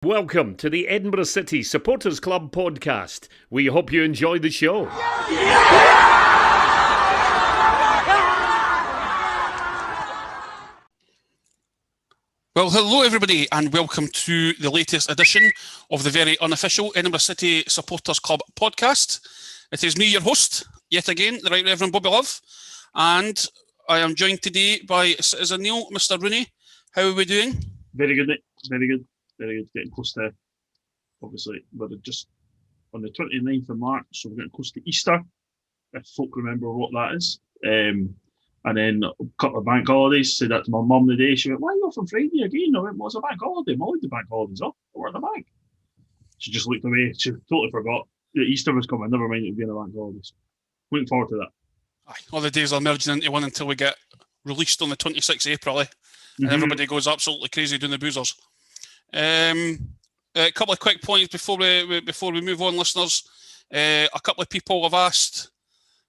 Welcome to the Edinburgh City Supporters Club podcast. We hope you enjoy the show. Well, hello everybody and welcome to the latest edition of the very unofficial Edinburgh City Supporters Club podcast. It is me, your host, yet again, the Right Reverend Bobby Love, and I am joined today by Citizen Neil, Mr. Rooney. How are we doing? Very good, mate. Very good. Getting close to, obviously, we're just on the 29th of March, so we're getting close to Easter, if folk remember what that is. And then a couple of bank holidays. Said that to my mum the day. She went, "Why are you off on Friday again?" I went, "Well, it's a bank holiday. I'm always the bank holidays off. I work at the bank." She just looked away. She totally forgot that Easter was coming. Never mind it being a bank holidays. Looking forward to that. All the days are merging into one until we get released on the 26th of April, and everybody goes absolutely crazy doing the boozers. A couple of quick points before we move on, listeners. A couple of people have asked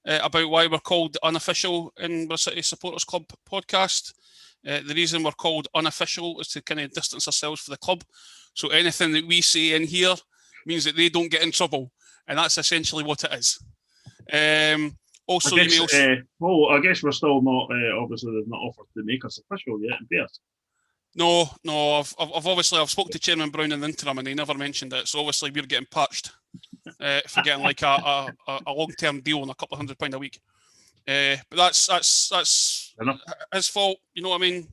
about why we're called the Unofficial Edinburgh City Supporters Club podcast. The reason we're called Unofficial is to kind of distance ourselves from the club. So anything that we say in here means that they don't get in trouble, and that's essentially what it is. Also, I guess we're still not. Obviously, they've not offered to make us official yet in Bears. No. I've spoken to Chairman Brown in the interim, and he never mentioned it. So obviously, we're getting patched for getting like a long-term deal on a couple of £100 a week. But that's his fault. You know what I mean?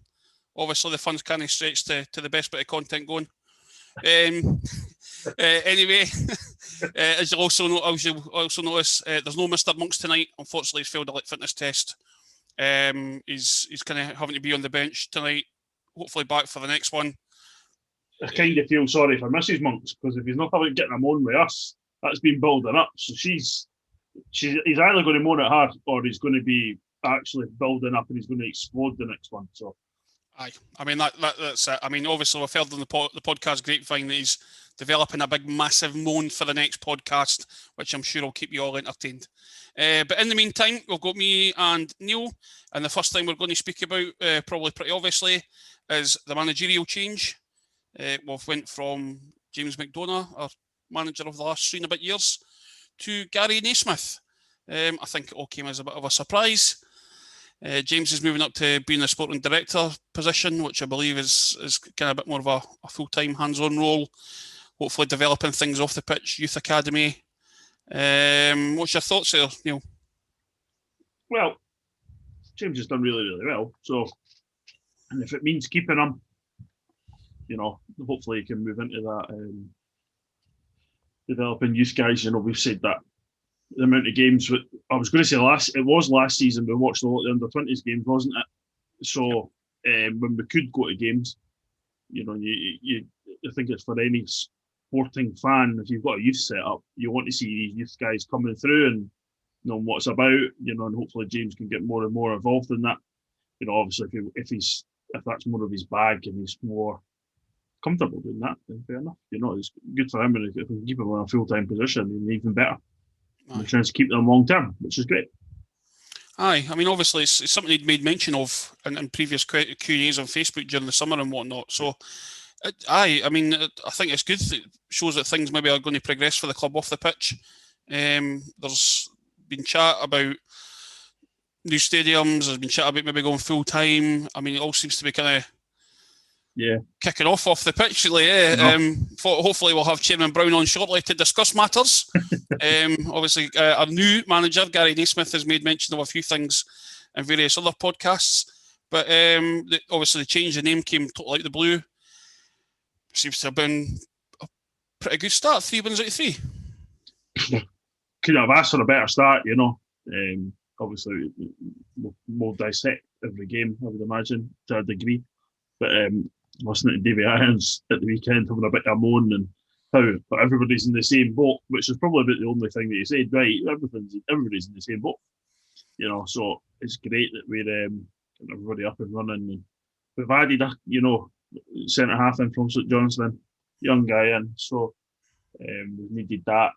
Obviously, the funds can't stretch to the best bit of content going. Anyway, as you'll also notice, there's no Mr. Monks tonight. Unfortunately, he's failed a fitness test. He's kind of having to be on the bench tonight. Hopefully back for the next one. I kind of feel sorry for Mrs. Monks, because if he's not getting a moan with us, that's been building up. So he's either going to moan at her, or he's going to be actually building up and he's going to explode the next one. So, aye, I mean that's it. I mean, obviously we've heard on the podcast grapevine that he's developing a big, massive moan for the next podcast, which I'm sure will keep you all entertained. But in the meantime, we've got me and Neil, and the first thing we're going to speak about, probably pretty obviously, is the managerial change. We've went from James McDonough, our manager of the last 3 and a bit years, to Gary Naismith. I think it all came as a bit of a surprise. James is moving up to being the sporting director position, which I believe is kind of a bit more of a full-time hands-on role, hopefully developing things off the pitch, youth academy. What's your thoughts there, Neil? Well, James has done really, really well. So, and if it means keeping him, hopefully he can move into that developing youth guys. We've said that the amount of games. I was going to say last season we watched a lot of the under-20s games, wasn't it? So when we could go to games, I think it's for any sporting fan, if you've got a youth set up, you want to see these youth guys coming through and know what it's about, and hopefully James can get more and more involved in that. Obviously if that's more of his bag and he's more comfortable doing that, then fair enough. It's good for him, and if we can keep him in a full-time position, then even better. We're trying to keep them long-term, which is great. Aye, I mean, obviously it's something he'd made mention of in previous Q&As on Facebook during the summer and whatnot. So, I think it's good. It shows that things maybe are going to progress for the club off the pitch. There's been chat about new stadiums. There's been chat about maybe going full-time. I mean, it all seems to be kind of kicking off the pitch, really. Hopefully we'll have Chairman Brown on shortly to discuss matters. Obviously, our new manager, Gary Naismith, has made mention of a few things in various other podcasts. But obviously the change of name came totally out of the blue. Seems to have been a pretty good start. 3 wins out of 3. Couldn't have asked for a better start, Obviously, we'll dissect every game, I would imagine, to a degree. But listening to Davy Irons at the weekend having a bit of a moan and how everybody's in the same boat, which is probably about the only thing that he said, right? Everybody's in the same boat, So it's great that we're getting everybody up and running, and we've added a centre half in from St Johnstone, young guy in, so we needed that.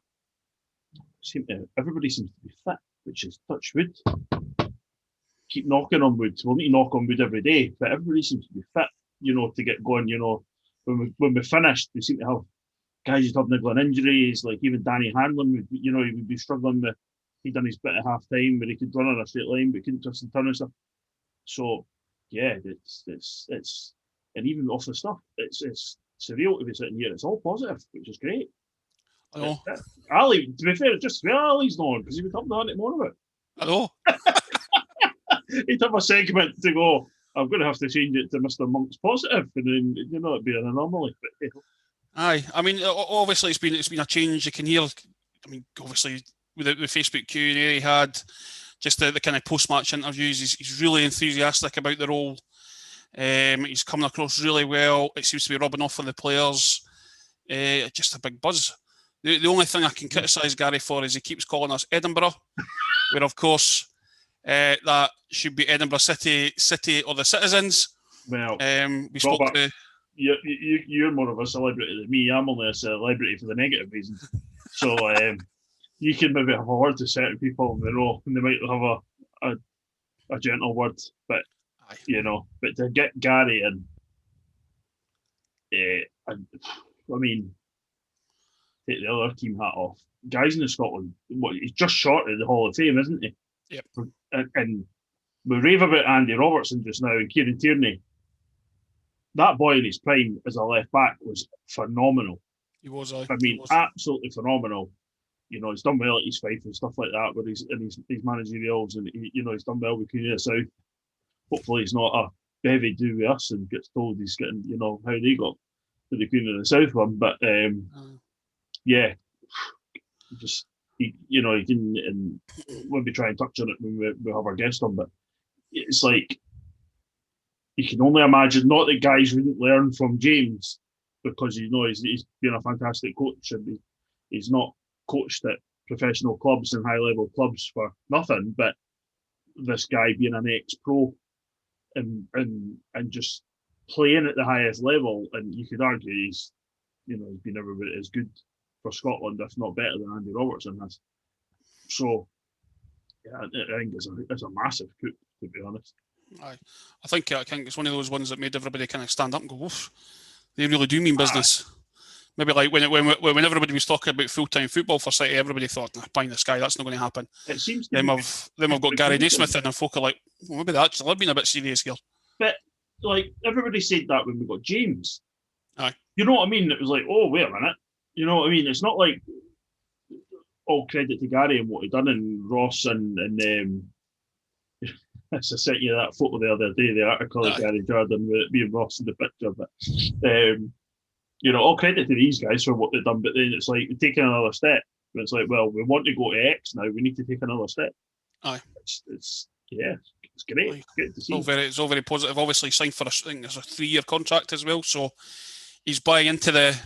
Everybody seems to be fit, which is touch wood. Keep knocking on wood. We'll need to knock on wood every day, but everybody seems to be fit, to get going, when we finished, we seemed to have guys who'd had niggling injuries, like even Danny Hanlon, he would be struggling with. He'd done his bit at half time where he could run on a straight line, but couldn't twist and turn and stuff. So, yeah, it's and even off the stuff, it's surreal to be sitting here. It's all positive, which is great. I know. Ali, to be fair, just Ali's not on because he would come down to more of it. I know. He'd have a segment to go, I'm going to have to change it to Mr. Monk's positive, and then it'd be an anomaly. But, Aye, I mean, obviously it's been a change. You can hear. I mean, obviously with the Facebook Q&A he had, just the kind of post-match interviews. He's really enthusiastic about the role. He's coming across really well. It seems to be rubbing off on the players. Just a big buzz. The only thing I can criticise Gary for is he keeps calling us Edinburgh, where of course that should be Edinburgh City or the Citizens. Well, we spoke to. You're more of a celebrity than me. I'm only a celebrity for the negative reasons. So you can maybe have a word to certain people, and they might have a gentle word, but but to get Gary in, I mean, take the other team hat off. Guys in Scotland, he's just short of the Hall of Fame, isn't he? Yep. And we rave about Andy Robertson just now and Kieran Tierney. That boy in his prime as a left back was phenomenal. He was. Absolutely phenomenal. He's done well at East Fife and stuff like that, where he's in his managerials, and he's done well with Queen of the South. Hopefully, he's not a bevy do with us and gets told he's getting, how they got to the Queen of the South one. But yeah, just he can, and we'll be trying to touch on it when we have our guest on. But it's like you can only imagine not that guys wouldn't learn from James, because he's been a fantastic coach, and he's not coached at professional clubs and high level clubs for nothing. But this guy being an ex-pro and just playing at the highest level, and you could argue he's been every bit as good for Scotland, if not better than Andy Robertson has. So yeah, I think it's a massive coup, to be honest. I think it's one of those ones that made everybody kind of stand up and go, "Oof, they really do mean business." Maybe like when everybody was talking about full-time football for City, everybody thought, "Buying this guy, that's not going to happen." It seems. Then we've got Gary Naismith in, and folk are like, well, maybe that's been a bit serious here. But like everybody said that when we got James. Aye. You know what I mean? It was like, oh, wait a minute. You know what I mean? It's not like all credit to Gary and what he done, and Ross and I sent you that photo the other day, the article of Gary Jordan with me and Ross in the picture. But all credit to these guys for what they've done. But then it's like taking another step. It's like, well, we want to go to X now. We need to take another step. Aye, it's great. It's great to see. It's all very positive. Obviously, signed for a 3-year contract as well. So he's buying into the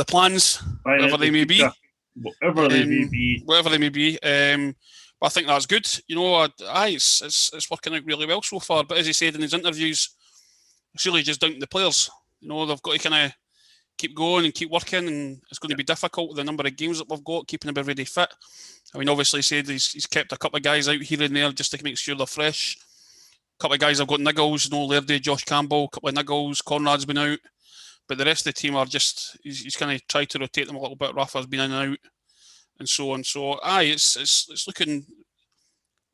plans, whatever they may be. Whatever they may be. But I think that's good. It's working out really well so far. But as he said in his interviews, it's really just down to the players. They've got to kind of keep going and keep working, and it's going to be difficult with the number of games that we've got, keeping everybody fit. I mean, obviously, he said he's kept a couple of guys out here and there just to make sure they're fresh. A couple of guys have got niggles, Lairdy, Josh Campbell, a couple of niggles, Conrad's been out. But the rest of the team are just, he's kind of tried to rotate them a little bit. Rafa's been in and out, and so on. So, it's looking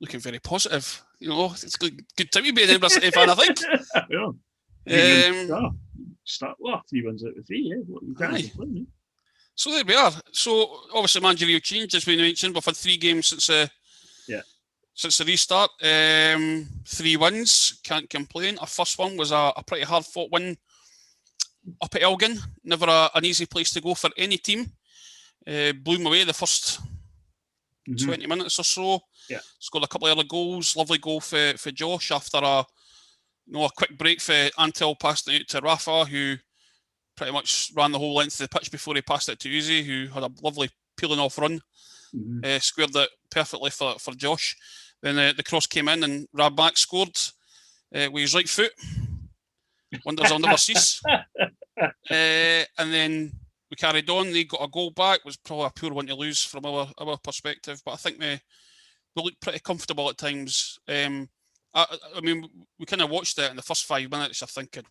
very positive. It's good time to be an Edinburgh City fan, I think. Yeah. Start 3 wins out of 3. Yeah, so there we are. So obviously managerial change, as we mentioned. We've had 3 games since the restart. 3 wins, can't complain. Our first one was a pretty hard fought win up at Elgin. Never an easy place to go for any team. Blew them away the first 20 minutes or so. Yeah. Scored a couple of other goals. Lovely goal for Josh after a quick break for Antel, passed it out to Rafa, who pretty much ran the whole length of the pitch before he passed it to Uzi, who had a lovely peeling off run. Squared it perfectly for Josh. Then the cross came in and Rabak scored with his right foot. Wonders will never cease. And then we carried on. They got a goal back. It was probably a poor one to lose from our perspective, but I think we looked pretty comfortable at times. I mean, we kind of watched it in the first 5 minutes. I'm thinking,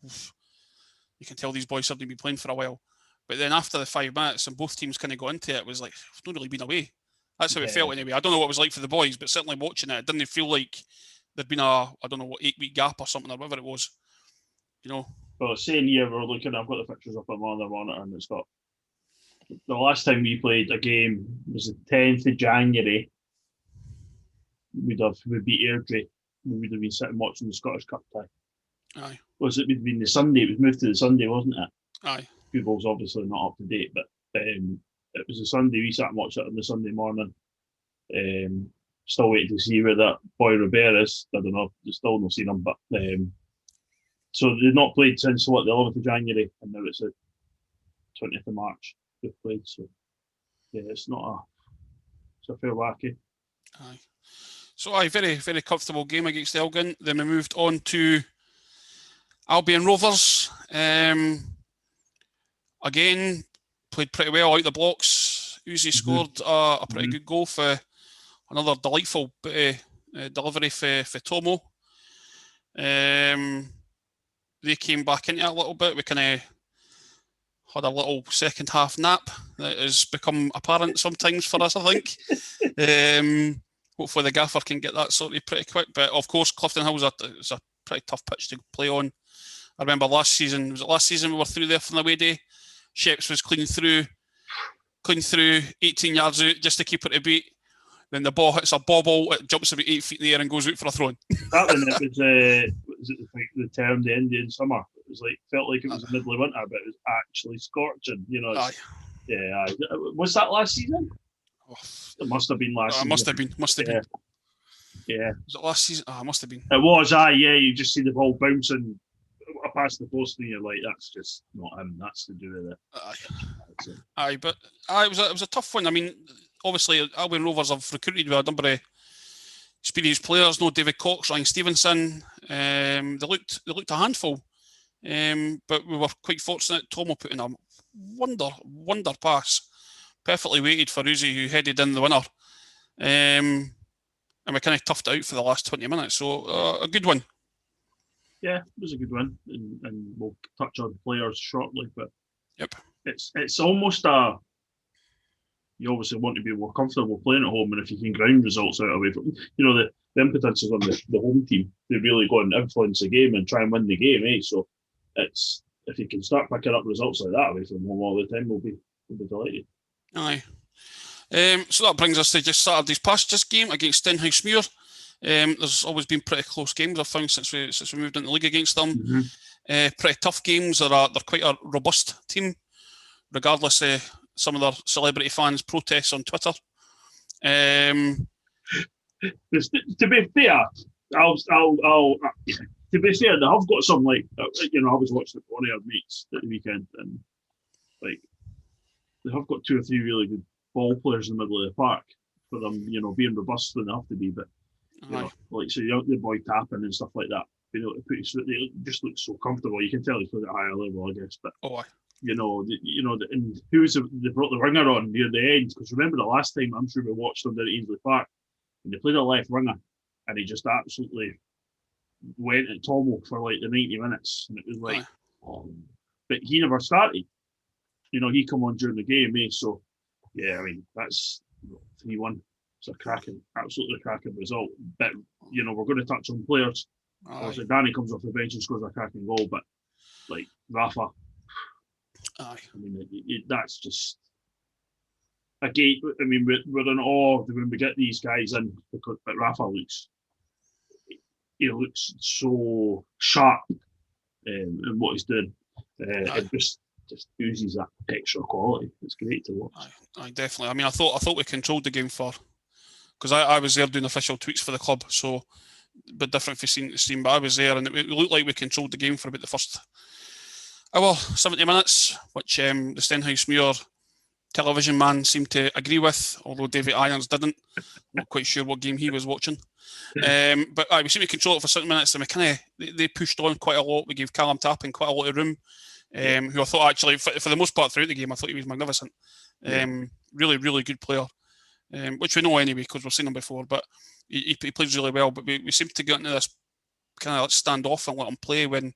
you can tell these boys haven't been playing for a while. But then after the 5 minutes and both teams kind of got into it, it was like, I've not really been away. That's how it felt anyway. I don't know what it was like for the boys, but certainly watching it, it didn't feel like there'd been a, I don't know, what, 8-week gap or something or whatever it was. You know. Well, saying here, we're looking, I've got the pictures up on my other monitor, and it's got the last time we played a game was the 10th of January. We'd beat Airdrie. We would have been sitting watching the Scottish Cup tie. Aye. Was it been the Sunday? It was moved to the Sunday, wasn't it? Aye. Football's obviously not up to date, but it was a Sunday. We sat and watched it on the Sunday morning. Still waiting to see where that boy Robert is. I don't know. Still not seen him, but so they've not played since what, the 11th of January, and now it's the 20th of March they've played. So yeah, it's a fair wacky. Aye. So aye, very, very comfortable game against Elgin. Then we moved on to Albion Rovers. Again, played pretty well out the blocks. Uzi scored a pretty good goal for another delightful delivery for Tomo. They came back into it a little bit. We kind of had a little second half nap that has become apparent sometimes for us, I think. Hopefully the gaffer can get that sorted pretty quick. But of course, Clifton Hill is a pretty tough pitch to play on. I remember last season we were through there from the away day? Sheps was clean through 18 yards out just to keep it a beat. Then the ball hits a bobble, it jumps about 8 feet in the air and goes out for a throw-in. That one, was the term the Indian summer? It was like, felt like it was the middle of winter, but it was actually scorching. You know, yeah. Was that last season? Oh, it must have been last season. Must have been. Yeah. Was it last season? It must have been. It was, yeah. You just see the ball bouncing past the post and you're like, that's just not him. That's to do with it. Aye, but it was a tough one. I mean, obviously, Albion Rovers have recruited with a number of experienced players. No David Cox, Ryan Stevenson. They looked a handful, but we were quite fortunate. Tomo put in a wonder pass, perfectly weighted for Uzi, who headed in the winner. And we kind of toughed it out for the last 20 minutes. So a good one. Yeah, it was a good one, and we'll touch on players shortly. But yep, it's almost you obviously want to be more comfortable playing at home, and if you can ground results out away from, the impotence is on the home team. They really go and influence the game and try and win the game, So it's, if you can start picking up results like that away from home all the time, we'll be delighted. Aye. So that brings us to just Saturday's past just game against Stenhousemuir. There's always been pretty close games, I've found, since we moved into the league against them. Mm-hmm. Pretty tough games. They're quite a robust team, regardless of some of their celebrity fans' protests on Twitter. To be fair, to be fair, they have got some, like, I was watching the Bonnier mates at the weekend, and like they have got 2 or 3 really good ball players in the middle of the park for them, being robust when they have to be. But like, so the boy tapping and stuff like that, being able to put his foot, they just look so comfortable. You can tell he's played at a higher level, I guess. But and they brought the winger on near the end, because remember the last time, I'm sure we watched them down at Ainsley Park, and they played a left winger, and he just absolutely went at Tomo for like the 90 minutes, and it was like, but he never started. He come on during the game, So yeah, I mean, that's 3-1. It's absolutely cracking result. But we're going to touch on players. Obviously, Danny comes off the bench and scores a cracking goal, but like Rafa, I mean, that's just again. I mean, we're in awe when we get these guys in, but Rafa looks so sharp in what he's doing. It just oozes that extra quality. It's great to watch. Aye, definitely. I mean, I thought we controlled the game because I was there doing official tweets for the club, so a bit different for seeing the stream, but I was there, and it looked like we controlled the game for about the first 70 minutes, which the Stenhousemuir television man seemed to agree with, although David Irons didn't. Not quite sure what game he was watching. But we seemed to control it for 70 minutes, and they pushed on quite a lot. We gave Callum Tappin quite a lot of room, who I thought actually, for the most part throughout the game, I thought he was magnificent. Really, really good player, which we know anyway because we've seen him before, but he plays really well. But we seem to get into this kind of like stand off and let him play when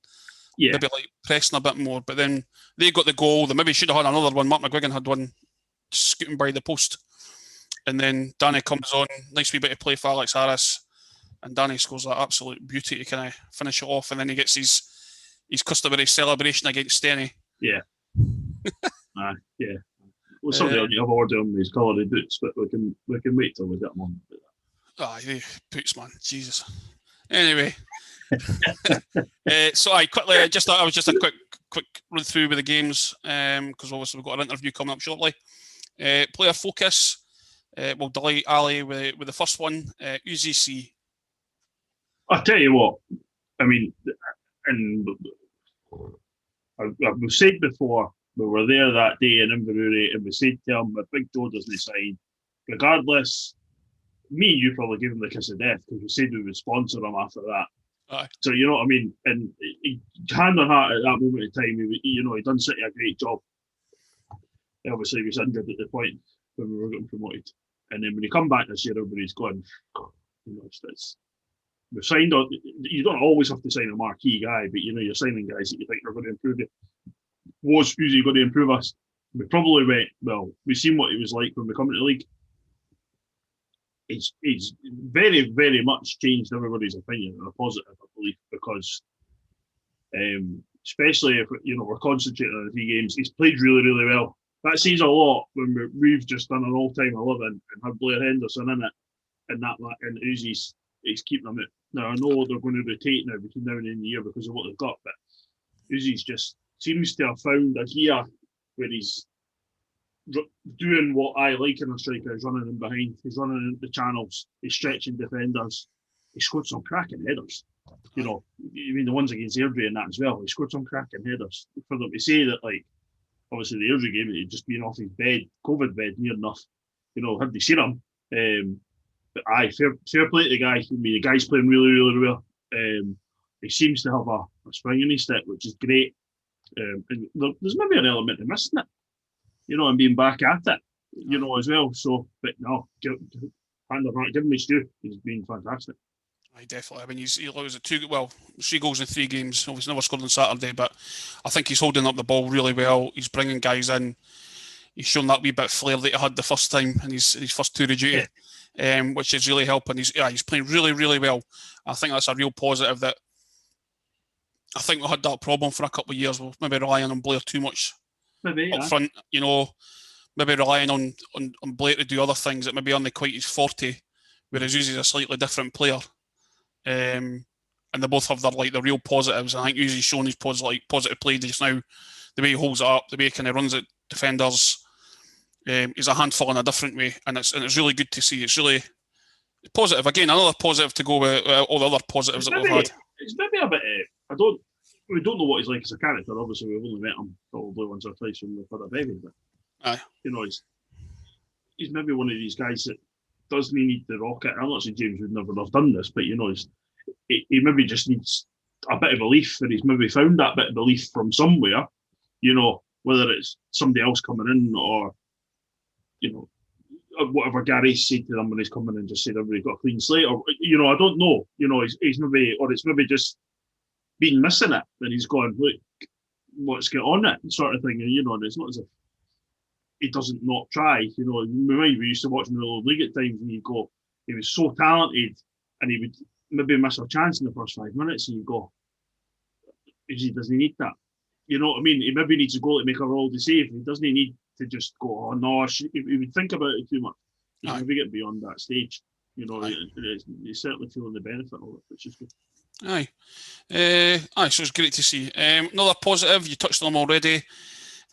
Yeah. maybe like pressing a bit more. But then they got the goal. They maybe should have had another one. Mark McGuigan had one scooting by the post. And then Danny comes on, nice wee bit of play for Alex Harris. And Danny scores that absolute beauty to kind of finish it off. And then he gets his customary celebration against Stenny. Yeah. Yeah. Well, somebody will have ordered him his coloured boots, but we can wait till we get them on. Aye, boots, man. Jesus. Anyway. So I was just a quick run through with the games, because obviously we've got an interview coming up shortly. Player focus. We'll delay Ali with the first one. Uzi C. I'll tell you what, I mean, and I've said before, we were there that day in Inverurie and we said to him, if Big Joe doesn't sign, regardless, me and you probably gave him the kiss of death because we said we would sponsor him after that. Aye. So, you know what I mean? And hand on heart at that moment in time, he done City a great job. Obviously, he was injured at the point when we were getting promoted. And then when he come back this year, everybody's gone, we've signed on. You don't always have to sign a marquee guy, but you're signing guys that you think are going to improve you. Was Uzi going to improve us? We probably went, well, we've seen what he was like when we come into the league. It's very, very much changed everybody's opinion in a positive, I believe, because especially if we're concentrating on the 3 games, he's played really, really well. That says a lot when we've just done an all-time 11 and had Blair Henderson in it, and Uzi's keeping them out. Now I know they're going to rotate now between now and the end of the year because of what they've got, but Uzi's just seems to have found a gear where he's doing what I like in a striker. He's running in behind, he's running into the channels, he's stretching defenders. He scored some cracking headers. The ones against Airdrie and that as well. He scored some cracking headers. For them to say that, like, obviously the Airdrie game, he'd just been off his bed, COVID bed, near enough. Had they seen him? But aye, fair play to the guy. The guy's playing really, really well. He seems to have a spring in his step, which is great. And there's maybe an element of missing it, and being back at it, as well. So, but no, hand on heart, give him his due. He's been fantastic. Aye, definitely. I mean, he was 3 goals in 3 games. Obviously, never scored on Saturday, but I think he's holding up the ball really well. He's bringing guys in. He's shown that wee bit of flair that he had the first time in his first tour of duty, which is really helping. He's playing really, really well. I think that's a real positive. That I think we had that problem for a couple of years. We're maybe relying on Blair too much up front. Maybe relying on Blair to do other things that maybe aren't quite his forte, whereas Uzi's a slightly different player. And they both have their real positives. I think Uzi's shown his positive play just now. The way he holds it up, the way he kind of runs at defenders. He's a handful in a different way, and it's really good to see. It's really positive. Again, another positive to go with all the other positives that we've had. It's maybe a bit. We don't know what he's like as a character. Obviously, we've only met him probably once or twice when we've had a baby. But aye, he's maybe one of these guys that doesn't need the rocket. I'm not saying James would never have done this, but he maybe just needs a bit of belief, and he's maybe found that bit of belief from somewhere. Whether it's somebody else coming in or whatever Gary said to them when he's coming in, just said everybody's got a clean slate, or I don't know. He's maybe, or it's maybe just been missing it, and he's going, look, let's get on it, sort of thing. And it's not as if he doesnn't not try. We used to watch him in the league at times, and you go, he was so talented, and he would maybe miss a chance in the first 5 minutes, and you go, doesn't he need that? You know what I mean? He maybe needs to go to make a roll to save. He doesn't need to just go, oh no, he would think about it too much. Maybe get beyond that stage. He's certainly feeling the benefit of it, which is good. Aye. So it's great to see. Another positive, you touched on them already.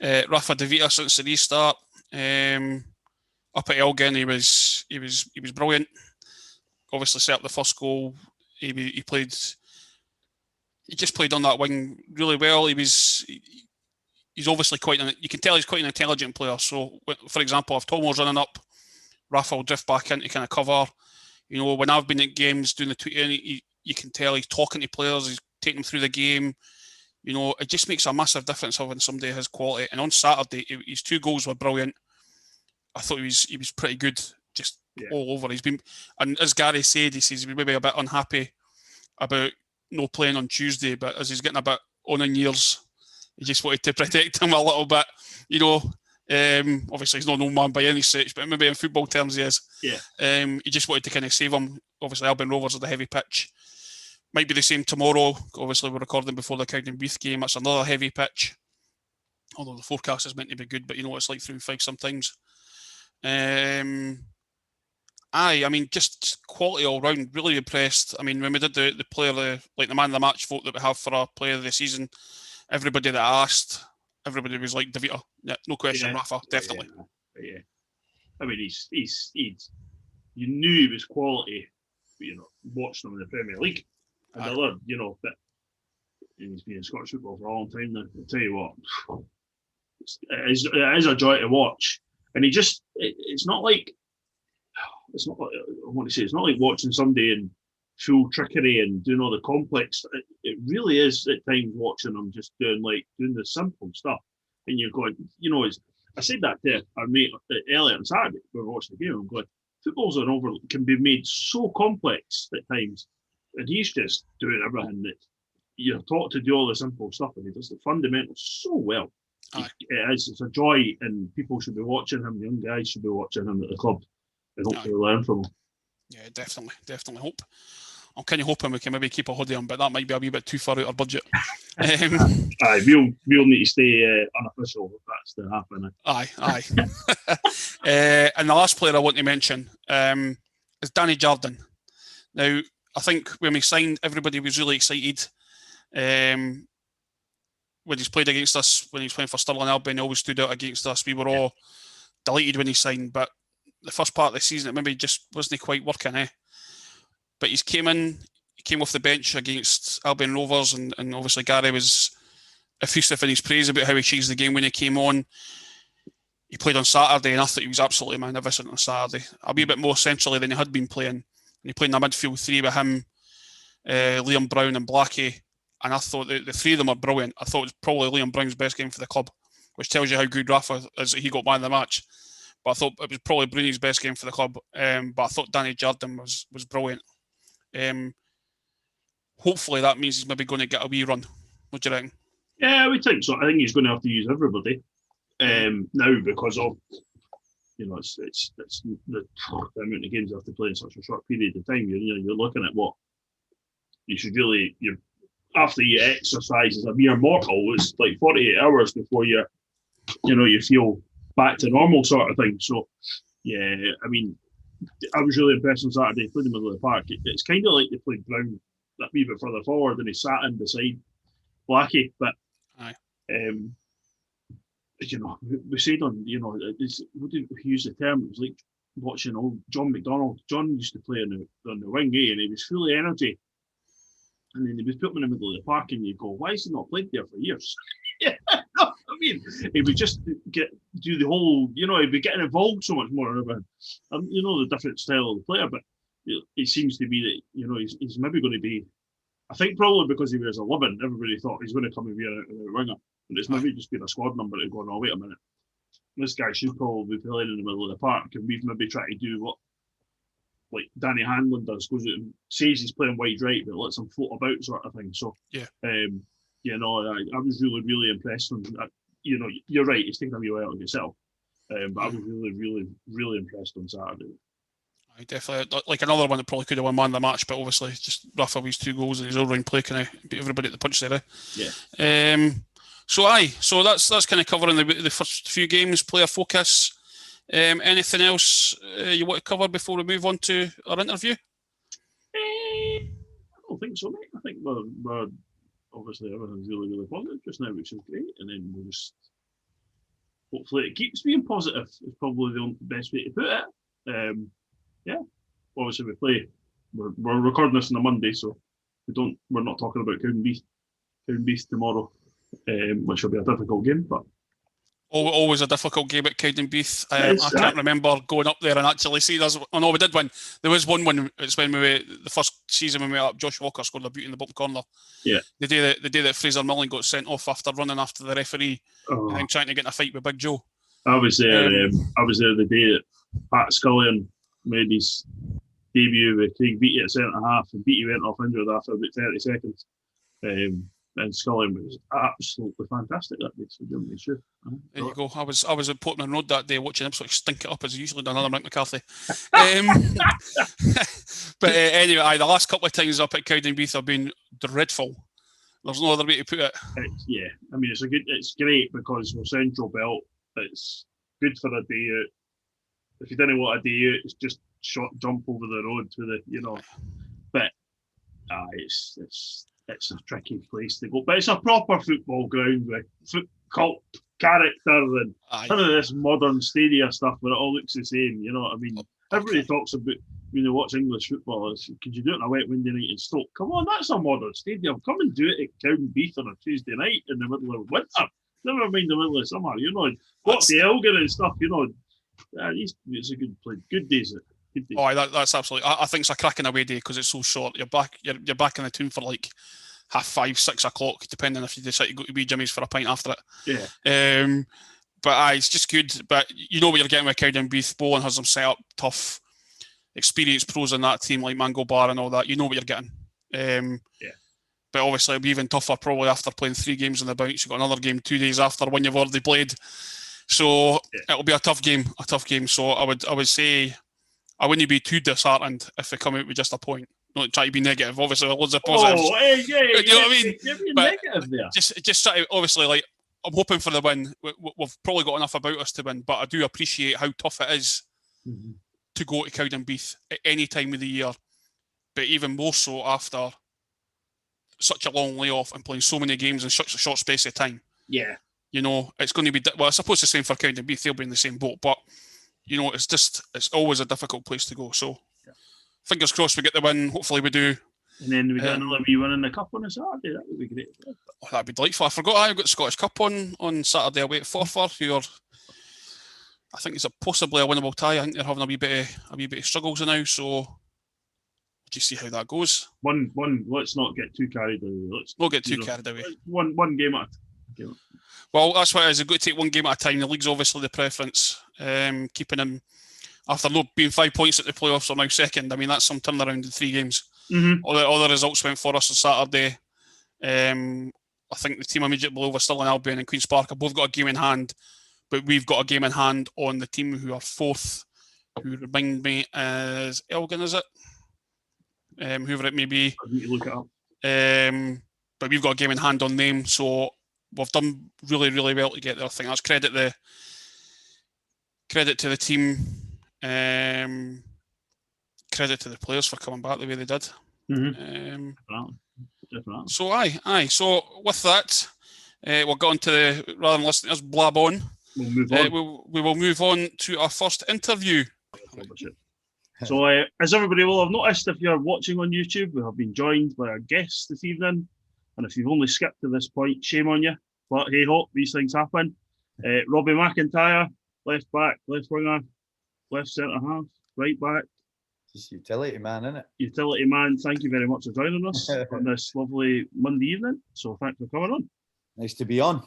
Rafa De Vita since the restart. Up at Elgin, he was brilliant. Obviously set up the first goal. He just played on that wing really well. He's obviously you can tell he's quite an intelligent player. So, for example, if Tomo's running up, Rafa will drift back into kind of cover. When I've been at games doing the tweeting, you can tell he's talking to players, he's taking them through the game. It just makes a massive difference having somebody of his quality. And on Saturday, his 2 goals were brilliant. I thought he was pretty good, just all over. He's been, and as Gary said, he says he's maybe a bit unhappy about no playing on Tuesday, but as he's getting a bit on in years. He just wanted to protect him a little bit, you know. Obviously, he's not no man by any stretch, but maybe in football terms he is. Yeah. He just wanted to kind of save him. Obviously, Albion Rovers are the heavy pitch. Might be the same tomorrow. Obviously, we're recording before the Cowdenbeath game. That's another heavy pitch. Although the forecast is meant to be good, but you know what it's like through 5 sometimes. I mean, just quality all round. Really impressed. I mean, when we did the player, like the man of the match vote that we have for our player of the season, everybody that asked, everybody was like De Vita. Yeah, no question, Yeah. Rafa, definitely. Yeah. I mean, he's you knew he was quality, you know, watching him in the Premier League. And I learned, you know, that he's been in Scottish football for a long time now. I'll tell you what, it is a joy to watch. And it's not like, I want to say, it's not like watching somebody in full trickery and doing all the complex. It really is at times watching them just doing the simple stuff. And you're going, you know, I said that to our mate earlier on Saturday when we were watching the game. I'm going, football's can be made so complex at times. And he's just doing everything that you're taught to do, all the simple stuff, and he does the fundamentals so well. It's a joy, and people should be watching him. Young guys should be watching him at the club and hopefully learn from him. Yeah, definitely hope. I'm kind of hoping we can maybe keep a hold of him, but that might be a wee bit too far out of budget. We'll need to stay unofficial if that's to happen. And the last player I want to mention is Danny Jardine. Now, I think when we signed, everybody was really excited. When he's played against us, when he was playing for Stirling Albion, he always stood out against us. We were all delighted when he signed, but the first part of the season, it maybe just wasn't quite working, But he came off the bench against Albion Rovers, and obviously Gary was effusive in his praise about how he changed the game when he came on. He played on Saturday, and I thought he was absolutely magnificent on Saturday. A wee bit more centrally than he had been playing. And he played in a midfield 3 with him, Liam Brown and Blackie. And I thought the 3 of them are brilliant. I thought it was probably Liam Brown's best game for the club, which tells you how good Rafa is that he got man of the match. But I thought it was probably Bruni's best game for the club. But I thought Danny Jardine was brilliant. Hopefully that means he's maybe going to get a wee run. What do you reckon? Yeah, we think so. I think he's going to have to use everybody now because of, you know, it's the amount of games you have to play in such a short period of time. You're looking at what you should really, after you exercise as a mere mortal, it's like 48 hours before you feel back to normal sort of thing. So yeah, I mean, I was really impressed on Saturday. Played in the middle of the park. It's kind of like they played Brown that wee bit further forward, and he sat in beside Blackie. But we said on, we use the term, it was like watching old John McDonald. John used to play on the wing, and he was full of energy. And then he was put him in the middle of the park, and you go, why has he not played there for years? Yeah, I mean, he would just do the whole, he'd be getting involved so much more. The different style of the player, but it seems to be that, he's maybe going to be, I think probably because he was 11, everybody thought he's going to come and be a winger. And it's maybe just been a squad number and going, oh, wait a minute. This guy should probably be playing in the middle of the park, and we've maybe tried to do what like Danny Hanlon does, goes out and says he's playing wide right, but lets him float about sort of thing. So, I was really, really impressed. And, you're right, it's taken a wee while on yourself. But I was really, really, really impressed on Saturday. I definitely, like another one that probably could have won man of the match, but obviously just Rafa with his 2 goals and his all-round play kind of beat everybody at the punch there. Yeah. So that's kind of covering the first few games, player focus. Anything else you want to cover before we move on to our interview? I don't think so, mate. I think we're obviously everything's really, really positive just now, which is great. And then we'll just hopefully it keeps being positive. Is probably the best way to put it. Obviously we're recording this on a Monday, so we're not talking about Cowdenbeath tomorrow, which will be a difficult game, but always a difficult game at Cowdenbeath. I can't remember going up there and actually seeing us. Oh no, we did win. There was one. It's when the first season when we were up. Josh Walker scored a beauty in the bottom corner. Yeah. The day that Fraser Millen got sent off after running after the referee and then trying to get in a fight with Big Joe. I was there. I was there the day that Pat Scullion made his debut with Craig Beattie at centre half, and Beattie went off injured after about 30 seconds. And Scotland was absolutely fantastic that day. So Germany, sure. There you go. I was at Portman Road that day watching Ipswich stink it up as usually done. Another Mike McCarthy. But anyway, the last couple of times up at Cowdenbeath have been dreadful. There's no other way to put it. Yeah, I mean it's great because we're Central Belt. It's good for a day out. If you didn't want a day out, it's just jump over the road to the But it's a tricky place to go. But it's a proper football ground with cult character and none of this modern stadium stuff where it all looks the same. You know what I mean? Everybody talks about when they watch English football. Could you do it on a wet windy night in Stoke? Come on, that's a modern stadium. Come and do it at Cowdenbeath on a Tuesday night in the middle of winter. Never mind the middle of summer. What's the Elgin and stuff. It's a good play. Good days. Good days. Oh, that's absolutely. I think it's a cracking away day because it's so short. You're back in the town for like 5:30, 6 o'clock, depending if you decide to go to wee Jimmy's for a pint after it. Yeah. But it's just good. But you know what you're getting with Cowdenbeath. Bowen has them set up tough, experienced pros in that team like Mango Bar and all that. You know what you're getting. But obviously it'll be even tougher probably after playing 3 games in the bounce. You've got another game 2 days after one you've already played. So it'll be a tough game. So I would say I wouldn't be too disheartened if they come out with just a point. Not try to be negative. Obviously, loads of positives. Oh, hey, yeah, you know what I mean? You're being But negative there. Just try to, obviously, like, I'm hoping for the win. We've probably got enough about us to win, but I do appreciate how tough it is to go to Cowdenbeath at any time of the year, but even more so after such a long layoff and playing so many games in such a short space of time. Yeah. It's going to be, well, I suppose the same for Cowdenbeath. They'll be in the same boat, but, it's always a difficult place to go. So, fingers crossed we get the win. Hopefully we do. And then we get another wee win in the Cup on a Saturday. That would be great. Oh, that'd be delightful. I forgot I've got the Scottish Cup on Saturday away at Forfar, who are, I think it's possibly a winnable tie. I think they're having a wee bit of struggles now, so we'll just see how that goes. One. Let's not get too carried away. Let's not get too carried away. One game at a time. Well, that's what it is. I've got to take one game at a time. The league's obviously the preference. Keeping them, after not being 5 points at the playoffs, are now second. I mean, that's some turnaround in 3 games. Mm-hmm. All the results went for us on Saturday. I think the team immediately below us, Stirling Albion and Queen's Park, have both got a game in hand, but we've got a game in hand on the team who are 4th, who remind me as Elgin, is it? Whoever it may be. I need to look it up. But we've got a game in hand on them, so we've done really, really well to get there. I think that's credit to the team. Credit to the players for coming back the way they did. Mm-hmm. Definitely. So aye. So with that, we'll go on to rather than listening to us blab on. We'll move on. We will move on to our first interview. So as everybody will have noticed, if you're watching on YouTube, we have been joined by our guest this evening. And if you've only skipped to this point, shame on you. But hey ho, these things happen. Robbie McIntyre, left back, left winger, left centre half, right back. Just utility man, isn't it? Utility man, thank you very much for joining us on this lovely Monday evening. So thanks for coming on. Nice to be on.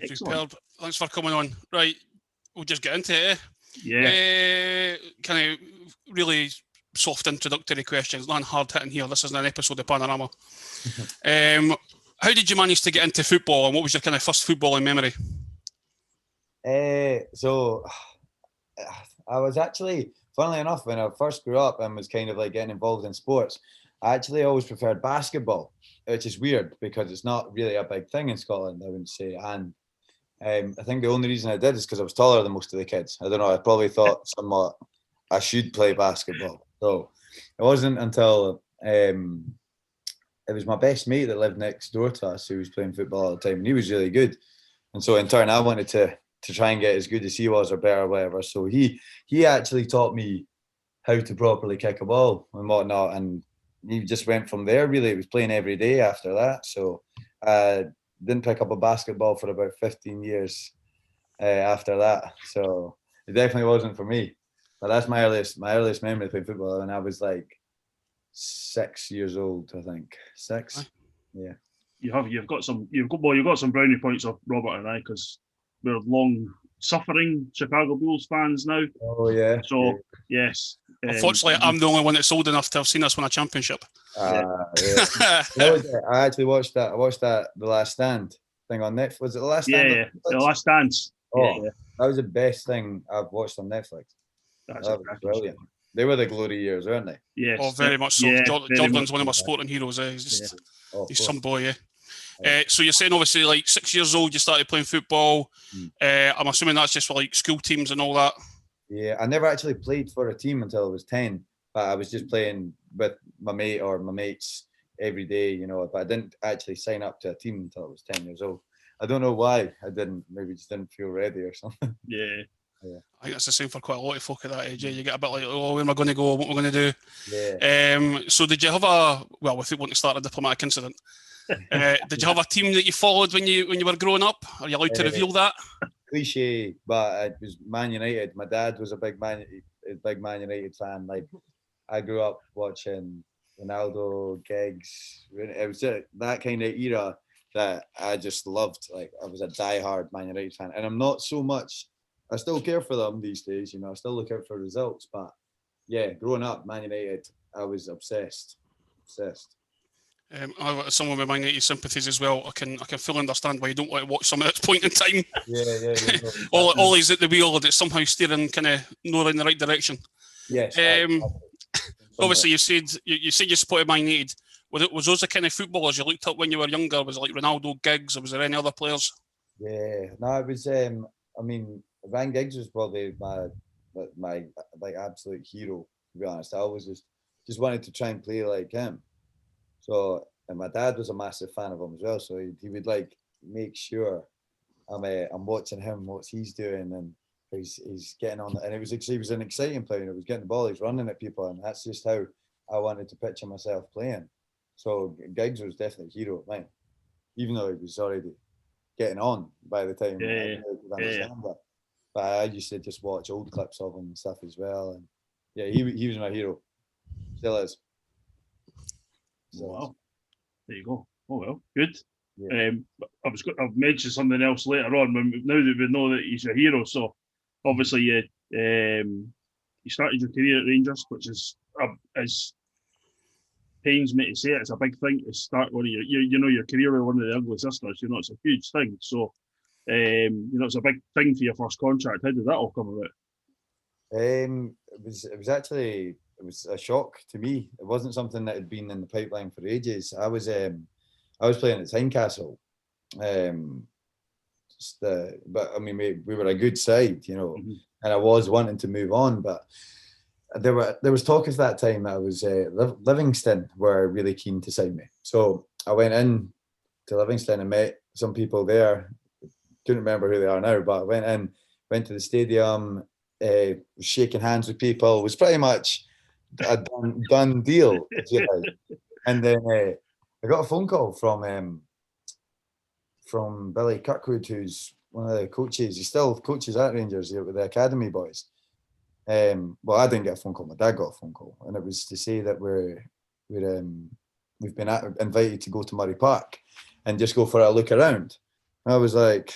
Superb. Thanks for coming on. Right, we'll just get into it. Yeah. Kind of really soft introductory questions, nothing hard hitting here. This isn't an episode of Panorama. How did you manage to get into football, and what was your kind of first footballing memory? So I was actually, funnily enough, when I first grew up and was kind of like getting involved in sports, I actually always preferred basketball, which is weird because it's not really a big thing in Scotland, I wouldn't say. And I think the only reason I did is because I was taller than most of the kids. I don't know, I probably thought somewhat I should play basketball. So it wasn't until it was my best mate that lived next door to us who was playing football all the time, and he was really good. And so in turn, I wanted to try and get as good as he was or better or whatever. So he actually taught me how to properly kick a ball and whatnot. And he just went from there, really. He was playing every day after that. So I didn't pick up a basketball for about 15 years after that. So it definitely wasn't for me. But that's my earliest memory of playing football when I was like 6 years old, I think. 6. Yeah. You've got some brownie points off Robert and I because we're long suffering Chicago Bulls fans now. Oh yeah. So yes, Unfortunately, I'm the only one that's old enough to have seen us win a championship. Yeah. I actually watched that. I watched that The Last Stand thing on Netflix. Was it The Last Stand? yeah, The Last Dance. Oh, Yeah, that was the best thing I've watched on Netflix. that's That was brilliant. They were the glory years, weren't they? Yes, Oh, very much so. Yeah, Jordan's much one of my so. sporting heroes. He's just, Oh, he's some boy, yeah. Yeah. So you're saying obviously like 6 years old you started playing football. Mm. I'm assuming that's just for like school teams and all that. Yeah, I never actually played for a team until I was 10, but I was just playing with my mate or my mates every day, you know, but I didn't actually sign up to a team until I was 10 years old. I don't know why I didn't, maybe just didn't feel ready or something. Yeah. I think that's the same for quite a lot of folk at that age. You get a bit like, oh, where am I going to go? What am I going to do? Yeah. So did you have a, well, without wanting to start a diplomatic incident, did you have a team that you followed when you were growing up? Are you allowed to reveal that? Cliche, but it was Man United. My dad was a big Man United fan. Like, I grew up watching Ronaldo, Giggs. It was that kind of era that I just loved. Like, I was a diehard Man United fan, and I'm not so much. I still care for them these days. You know, I still look out for results. But yeah, growing up, Man United, I was obsessed. I've got someone with Man United sympathies as well. I can fully understand why you don't want to watch some at this point in time. Yeah. all he's at the wheel and it's somehow steering kind of not in the right direction. Yes. Obviously, you said you supported Man United. Was those the kind of footballers you looked up when you were younger? Was it like Ronaldo, Giggs, or was there any other players? Yeah, no, it was. I mean, Van Giggs was probably my like absolute hero. To be honest, I always just wanted to try and play like him. So, and my dad was a massive fan of him as well. So he would like make sure I'm watching him, what he's doing, and he's getting on. And he was an exciting player. He was getting the ball, he's running at people, and that's just how I wanted to picture myself playing. So Giggs was definitely a hero of mine, even though he was already getting on by the time I could understand that. But I used to just watch old clips of him and stuff as well. And yeah, he was my hero. Still is. Wow. There you go. Oh well, good. Yeah. I've mentioned something else later on. Now that we know that he's a hero, so obviously you started your career at Rangers, which is as pains me to say it's a big thing to start one of your career with one of the ugly sisters. You know, it's a huge thing. So it's a big thing for your first contract. How did that all come about? It was a shock to me. It wasn't something that had been in the pipeline for ages. I was playing at Tynecastle, but I mean we were a good side, you know, and I was wanting to move on, but there was talk at that time that I was Livingston were really keen to sign me. So I went in to Livingston and met some people there. Couldn't remember who they are now, but I went to the stadium, shaking hands with people. It was pretty much a done deal, if you like. And then I got a phone call from Billy Kirkwood, who's one of the coaches. He still coaches at Rangers with the academy boys. Well, I didn't get a phone call. My dad got a phone call, and it was to say that we've been invited to go to Murray Park and just go for a look around. And I was like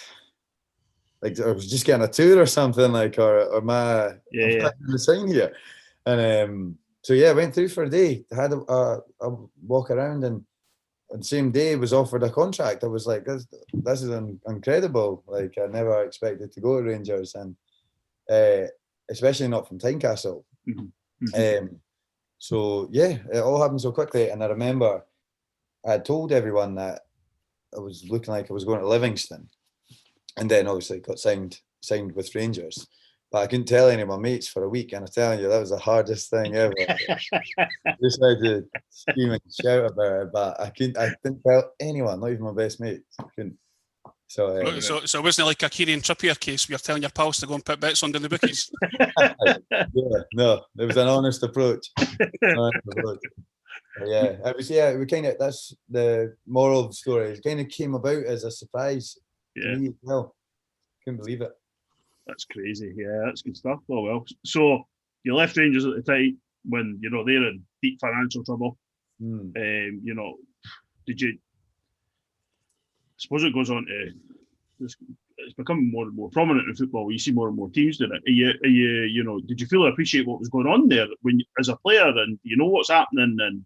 I was just getting a tour or something, or am I the sign here? And so yeah, I went through for a day. I had a walk around, and same day was offered a contract. I was like, this is incredible. Like, I never expected to go to Rangers, and especially not from Tynecastle. So yeah, it all happened so quickly. And I remember I had told everyone that I was looking like I was going to Livingston, and then obviously got signed with Rangers. But I couldn't tell any of my mates for a week, and I'm telling you, that was the hardest thing ever. Just had to scream and shout about it, but I didn't tell anyone, not even my best mates. I couldn't. So it wasn't like a Kieran Trippier case where you're telling your pals to go and put bets under the bookies. Yeah, no, it was an honest approach. Yeah, it was. Yeah, we kind of. That's the moral of the story. It kind of came about as a surprise to me as well. Couldn't believe it. That's crazy. Yeah, that's good stuff. Oh well. So you left Rangers at the time when they're in deep financial trouble. Did you? I suppose it goes on to this. it's becoming more and more prominent in football. You see more and more teams doing it. You know, did you fully appreciate what was going on there when, as a player, and you know what's happening, and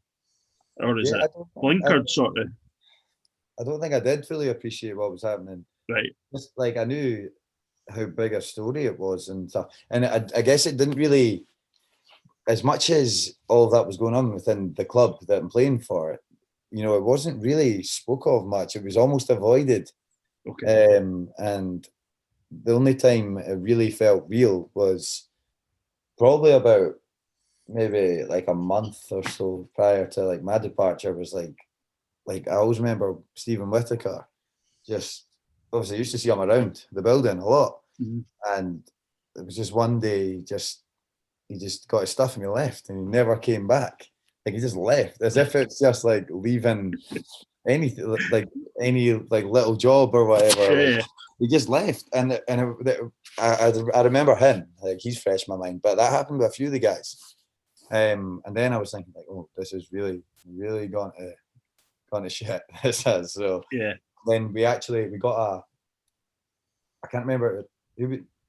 or is Yeah, it blinkered sort of? I don't think I did fully appreciate what was happening. Right. Just like I knew how big a story it was and stuff, and I guess it didn't really, as much as all of that was going on within the club that I'm playing for, you know, it wasn't really spoke of much. It was almost avoided. Okay. And the only time it really felt real was probably about maybe like a month or so prior to like my departure. Was like I always remember Stephen Whittaker, just obviously I used to see him around the building a lot. Mhm. And it was just one day he just got his stuff and he left and he never came back. Like he just left as if it's just like leaving anything, like any like little job or whatever. Yeah. Like, he just left, and I remember him. Like he's fresh in my mind, but that happened with a few of the guys. And then I was thinking like, oh, this is really gone to shit. This has. So Yeah. then we got I can't remember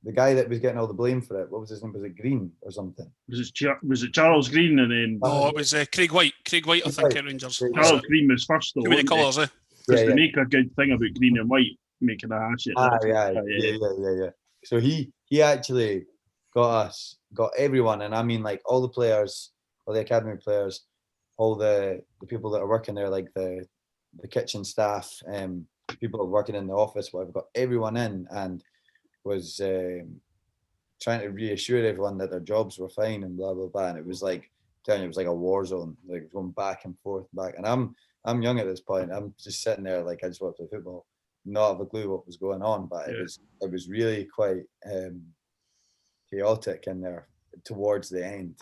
the guy that was getting all the blame for it. What was his name? Was it Green or something? Was it Charles Green and then No, it was Craig White. Craig White, I think, at Rangers. Charles Green was first though? Too many colours, eh? Because they make a good thing about green and white making a hash at Yeah. So he actually got everyone, and I mean like all the players, all the academy players, all the people that are working there, like the kitchen staff, people that are working in the office, whatever, got everyone in and was trying to reassure everyone that their jobs were fine and blah blah blah. And it was like telling you, it was like a war zone, like going back and forth, back. And I'm young at this point. I'm just sitting there like I just want to play football, not have a clue what was going on. But it was really quite chaotic in there towards the end.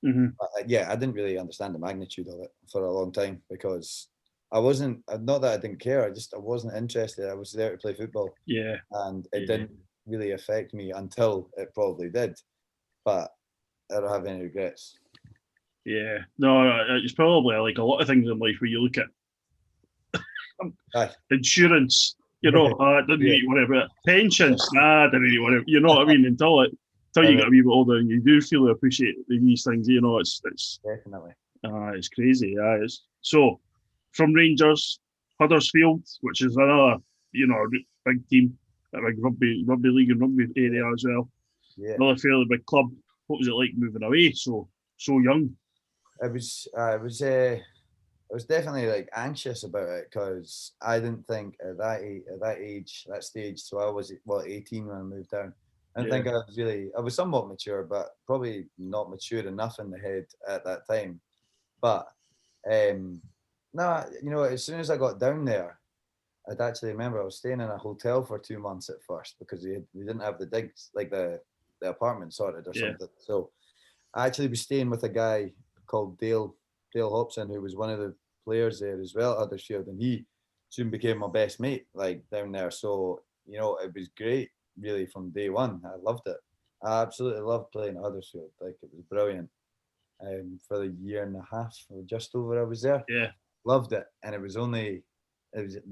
Mm-hmm. But, yeah, I didn't really understand the magnitude of it for a long time because I wasn't. Not that I didn't care. I wasn't interested. I was there to play football. Yeah, and it didn't really affect me until it probably did. But I don't have any regrets. Yeah, no, it's probably like a lot of things in life where you look at insurance, you know, I didn't really worry about it. Pensions, I didn't really worry. You know what I mean? Until you get a wee bit older and you do feel appreciate these things, you know, it's definitely. It's crazy. So from Rangers, Huddersfield, which is another, you know, big team, a big rugby league and rugby area as well. Yeah, another fairly big club. What was it like moving away so young? I was definitely like anxious about it because I didn't think at that stage. So I was 18 when I moved down. I didn't think I was somewhat mature, but probably not mature enough in the head at that time. But no, you know, as soon as I got down there, I'd actually remember I was staying in a hotel for 2 months at first because we didn't have the digs, like the apartment sorted or something. So I actually was staying with a guy called Dale Hobson, who was one of the players there as well at Huddersfield, and he soon became my best mate, like down there. So, you know, it was great really from day one. I loved it. I absolutely loved playing at Huddersfield. Like it was brilliant. For the year and a half or just over I was there. Yeah. Loved it. And it was the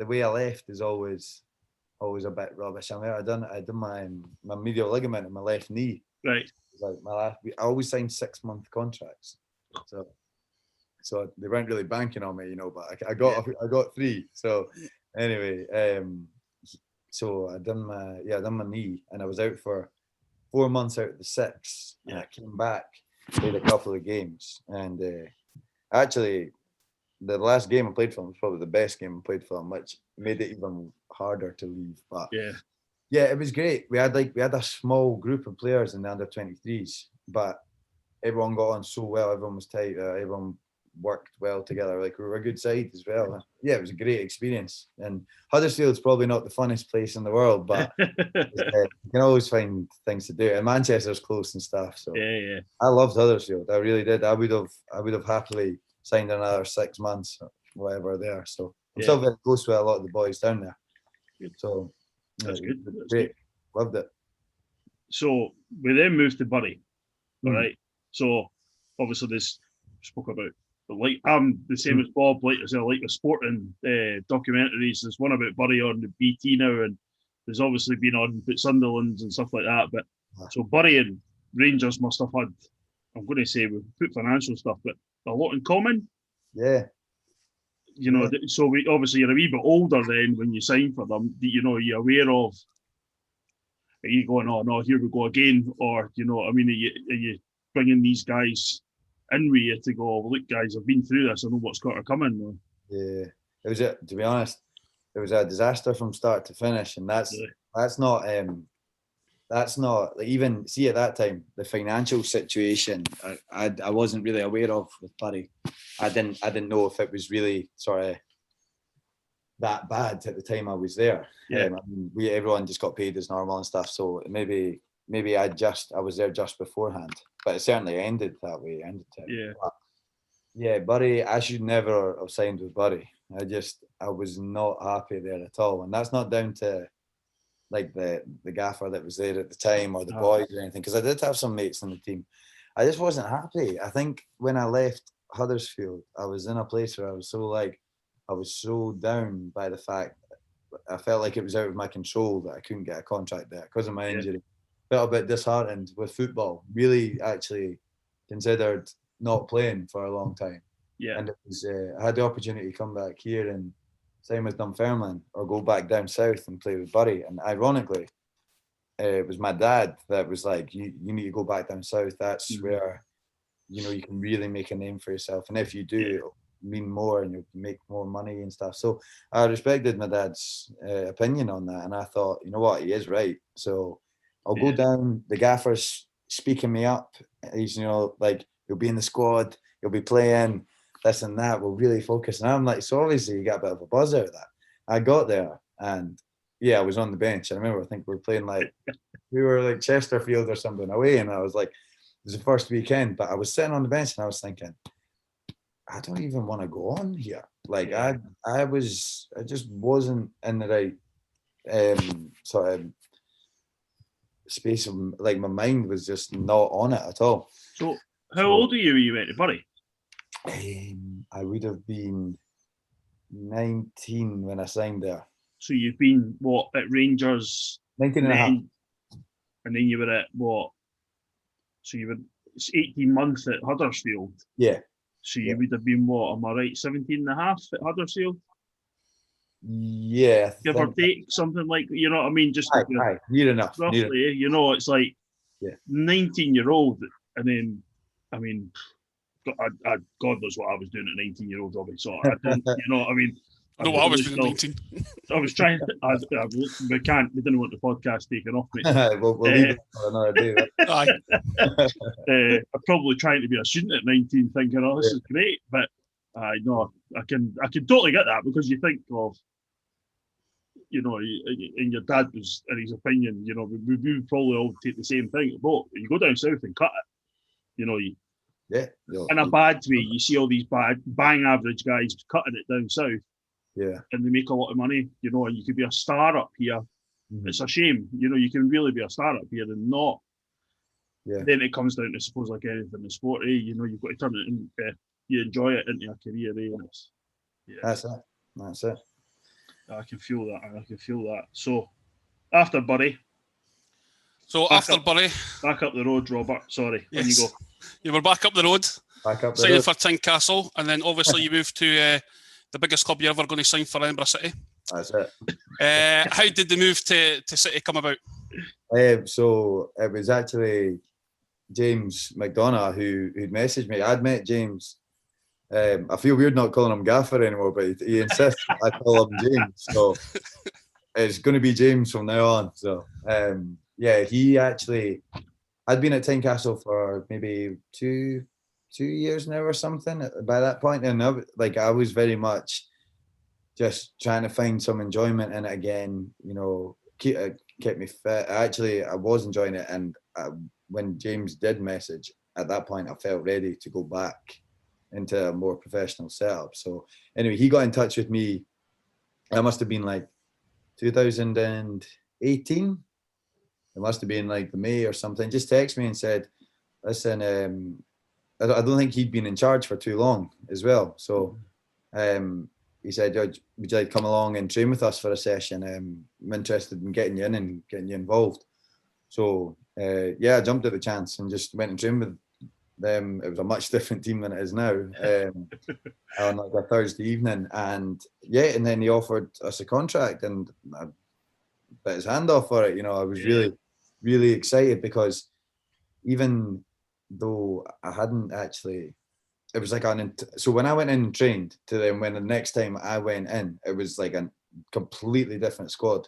way I left is always a bit rubbish. I mean, I done my medial ligament in my left knee. Right. It was like I always signed 6-month contracts. So they weren't really banking on me, you know, but I got 3. So anyway, so I done my knee and I was out for 4 months out of the 6. And I came back, played a couple of games, and actually the last game I played for him was probably the best game I played for him, which made it even harder to leave. But yeah, it was great. We had a small group of players in the under 23s, but everyone got on so well. Everyone was tight. Everyone worked well together. Like we were a good side as well. Yeah, it was a great experience. And Huddersfield's probably not the funnest place in the world, but you can always find things to do. And Manchester's close and stuff. So yeah, I loved Huddersfield. I really did. I would have happily signed another 6 months or whatever there. So I'm still very close with a lot of the boys down there. So that's good. Great. Loved it. So we then moved to Bury. All Mm. right. So obviously this spoke about, like I'm the same as Bob, like I said, I like the sporting documentaries. There's one about Bury on the BT now, and there's obviously been on but Sunderland's and stuff like that. But so Bury and Rangers must have had, I'm going to say we put financial stuff, but a lot in common. Yeah. You know, so we obviously you're a wee bit older then when you sign for them. You know, you're aware of. Are you going, oh no, here we go again, or you know, I mean, are you bringing these guys in with you to go? Well, look, guys, I've been through this. I know what's got to come in. Yeah, it was to be honest, it was a disaster from start to finish, and that's not like, even see at that time the financial situation I wasn't really aware of with Bury. I didn't know if it was really sort of that bad at the time I was there. Yeah. I mean, everyone just got paid as normal and stuff. So maybe I was there just beforehand, but it certainly ended that way. Yeah. But yeah, Bury, I should never have signed with Bury. I was not happy there at all, and that's not down to like the gaffer that was there at the time or the boys or anything, because I did have some mates in the team. I just wasn't happy. I think when I left Huddersfield, I was in a place where I was so down by the fact I felt like it was out of my control that I couldn't get a contract there because of my injury. Felt a bit disheartened with football. Really, actually considered not playing for a long time. Yeah. And it was I had the opportunity to come back here and sign with Dunfermline or go back down south and play with Bury. And ironically, it was my dad that was like, you need to go back down south. That's where, you know, you can really make a name for yourself. And if you do, it'll mean more and you'll make more money and stuff. So I respected my dad's opinion on that. And I thought, you know what, he is right. So I'll go down. The gaffer's speaking me up. He's, you know, like, you'll be in the squad, you'll be playing this and that. We'll really focus. And I'm like, so obviously you got a bit of a buzz out of that. I got there and I was on the bench. I remember, I think we were playing we were like Chesterfield or something away. And I was like, it was the first weekend, but I was sitting on the bench and I was thinking, I don't even want to go on here. Like I just wasn't in the right sort of space of, like, my mind was just not on it at all. So how old are you when you went to Bury? I would have been 19 when I signed there. So you've been at Rangers 19 and a half. And then you were at what? So you were 18 months at Huddersfield. Yeah. So you would have been what? Am I right? 17 and a half at Huddersfield? Yeah. Give or take, something like, you know what I mean? Just near enough. Roughly, you know, it's like 19-year-old, and then, I mean, God knows what I was doing at 19-year-old, obviously. So I don't, you know what I mean? I was doing at 19. I was trying. We didn't want the podcast taken off me. we'll leave it for another day. I'm probably trying to be a student at 19, thinking, "Oh, this is great," but no, I can totally get that, because you think of, you know, and your dad was, in his opinion, you know, we would probably all take the same thing. But you go down south and cut it, you know, in a bad way. You see all these bang average guys cutting it down south. Yeah. And they make a lot of money, you know, and you could be a star up here. It's a shame, you know, you can really be a star up here and not. Yeah. Then it comes down to, suppose, like anything in sport, you know, you've got to turn it into, you enjoy it into a career, and it's, That's it. I can feel that. So, after Bury. Back up the road, Robert. Sorry, yes. When you go. You were back up the road. Signing for Tynecastle, and then obviously you moved to the biggest club you're ever going to sign for, Edinburgh City. That's it. How did the move to City come about? So it was actually James McDonough who'd messaged me. I'd met James. I feel weird not calling him Gaffer anymore, but he insists I call him James. So it's going to be James from now on. So he actually, I'd been at Tynecastle for maybe two years now or something by that point, and I was very much just trying to find some enjoyment in it again, you know, kept me fit. I was enjoying it, and when James did message, at that point I felt ready to go back into a more professional setup. So anyway, he got in touch with me. That must have been like 2018. It must have been like the May or something. Just texted me and said, listen, I don't think he'd been in charge for too long as well. So he said, "Would you like to come along and train with us for a session? I'm interested in getting you in and getting you involved." So I jumped at the chance and just went and trained with them. It was a much different team than it is now. On like a Thursday evening, and then he offered us a contract, and I bit his hand off for it. I was really, really excited because even though I hadn't actually, it was like so when I went in and trained to then when the next time I went in, it was like a completely different squad.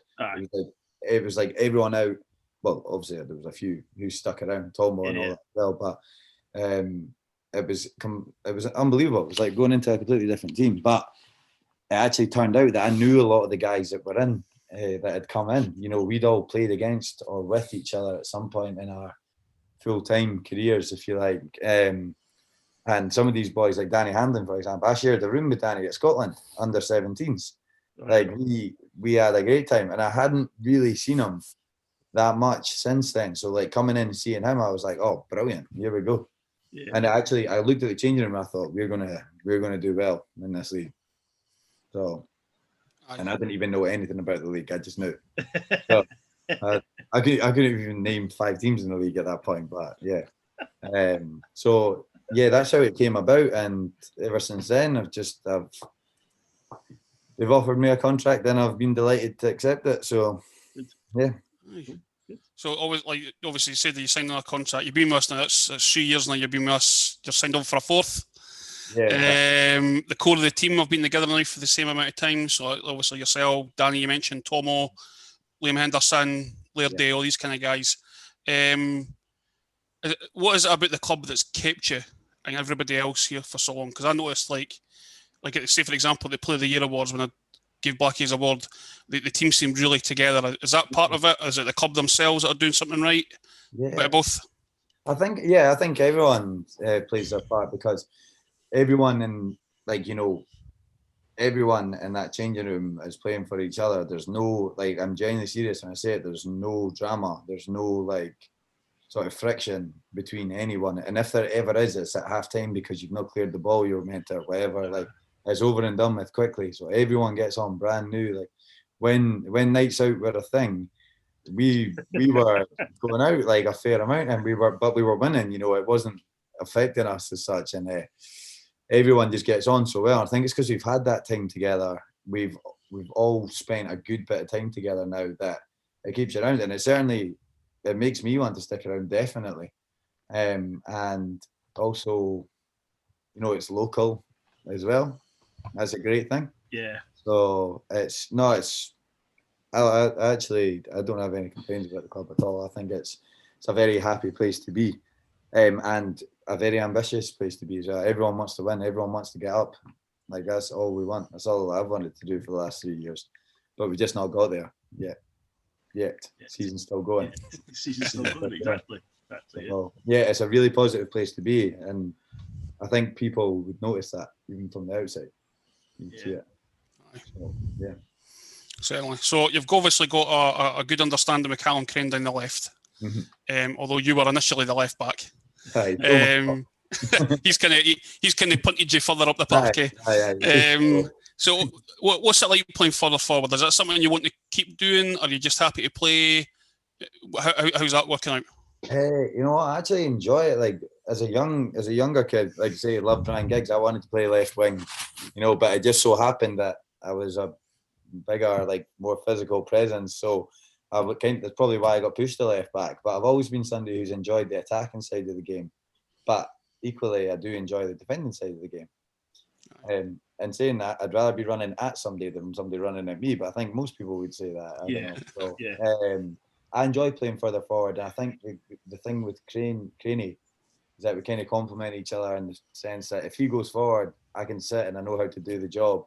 It was like everyone out. Well, obviously there was a few who stuck around, Tomo and all that as well, but it was unbelievable. It was like going into a completely different team. But it actually turned out that I knew a lot of the guys that were in that had come in. We'd all played against or with each other at some point in our full-time careers, if you like. And some of these boys, like Danny Hamlin, for example, I shared a room with Danny at Scotland under 17s. Like we had a great time, and I hadn't really seen him that much since then. So like coming in and seeing him, I was like, oh, brilliant, here we go. Yeah. And I looked at the changing room and I thought we're gonna do well in this league. So, and I didn't even know anything about the league. I just knew. So, I couldn't even name 5 teams in the league at that point. But yeah, that's how it came about. And ever since then, they've offered me a contract, and I've been delighted to accept it. So yeah. So obviously you said that you signed on a contract. You've been with us now. It's 3 years now. You've been with us. You're signed on for a 4th. Yeah. The core of the team have been together now for the same amount of time. So obviously yourself, Danny, you mentioned Tomo, Liam Henderson, Laird, all these kind of guys. What is it about the club that's kept you and everybody else here for so long? Because I noticed, like say for example, the Player of the Year awards, when I gave Blackie his award, the team seemed really together. Is that part of it? Is it the club themselves that are doing something right? Yeah. Bit of both. I think everyone plays their part, because everyone in everyone in that changing room is playing for each other. There's no, I'm genuinely serious when I say it, there's no drama. There's no sort of friction between anyone. And if there ever is, it's at half time because you've not cleared the ball you were meant to, or whatever. It's over and done with quickly. So everyone gets on brand new. When nights out were a thing, we were going out a fair amount, and we were winning. It wasn't affecting us as such, and everyone just gets on so well. I think it's because we've had that time together. We've all spent a good bit of time together now that it keeps you around, and it makes me want to stick around, definitely. And also, it's local as well. That's a great thing. Yeah. So I don't have any complaints about the club at all. I think it's a very happy place to be, and a very ambitious place to be as well. Everyone wants to win. Everyone wants to get up. That's all we want. That's all I've wanted to do for the last 3 years, but we just not got there yet. Season's still going. Season's still going, exactly. It's a really positive place to be, and I think people would notice that even from the outside. You see it. So, yeah. Certainly. So you've obviously got a good understanding with Callum Crane down the left, although you were initially the left back. He's kind of punted you further up the park. So what's it like playing further forward? Is that something you want to keep doing, or are you just happy to play? How's that working out? I actually enjoy it. As a younger kid, I loved Ryan Giggs. I wanted to play left wing, but it just so happened that I was a bigger, more physical presence. So that's probably why I got pushed to left back. But I've always been somebody who's enjoyed the attacking side of the game. But equally, I do enjoy the defending side of the game. And saying that, I'd rather be running at somebody than somebody running at me. But I think most people would say that. I don't know. So, I enjoy playing further forward. And I think the thing with Craney is that we kind of complement each other in the sense that if he goes forward, I can sit and I know how to do the job.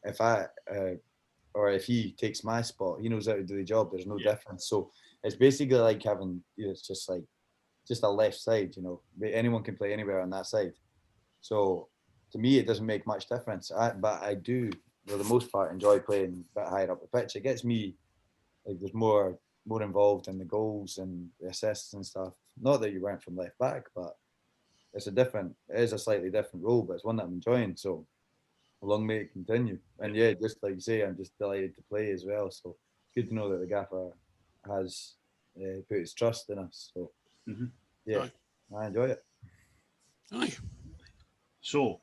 If he takes my spot, he knows how to do the job. There's no difference. So it's basically like having, it's just a left side. Anyone can play anywhere on that side. So to me, it doesn't make much difference. But I do, for the most part, enjoy playing a bit higher up the pitch. It gets me there's more involved in the goals and the assists and stuff. Not that you weren't from left back, but it is a slightly different role, but it's one that I'm enjoying. So long may it continue. And yeah, just like you say, I'm just delighted to play as well. So it's good to know that the gaffer has put his trust in us. So yeah, I enjoy it. Aye. So,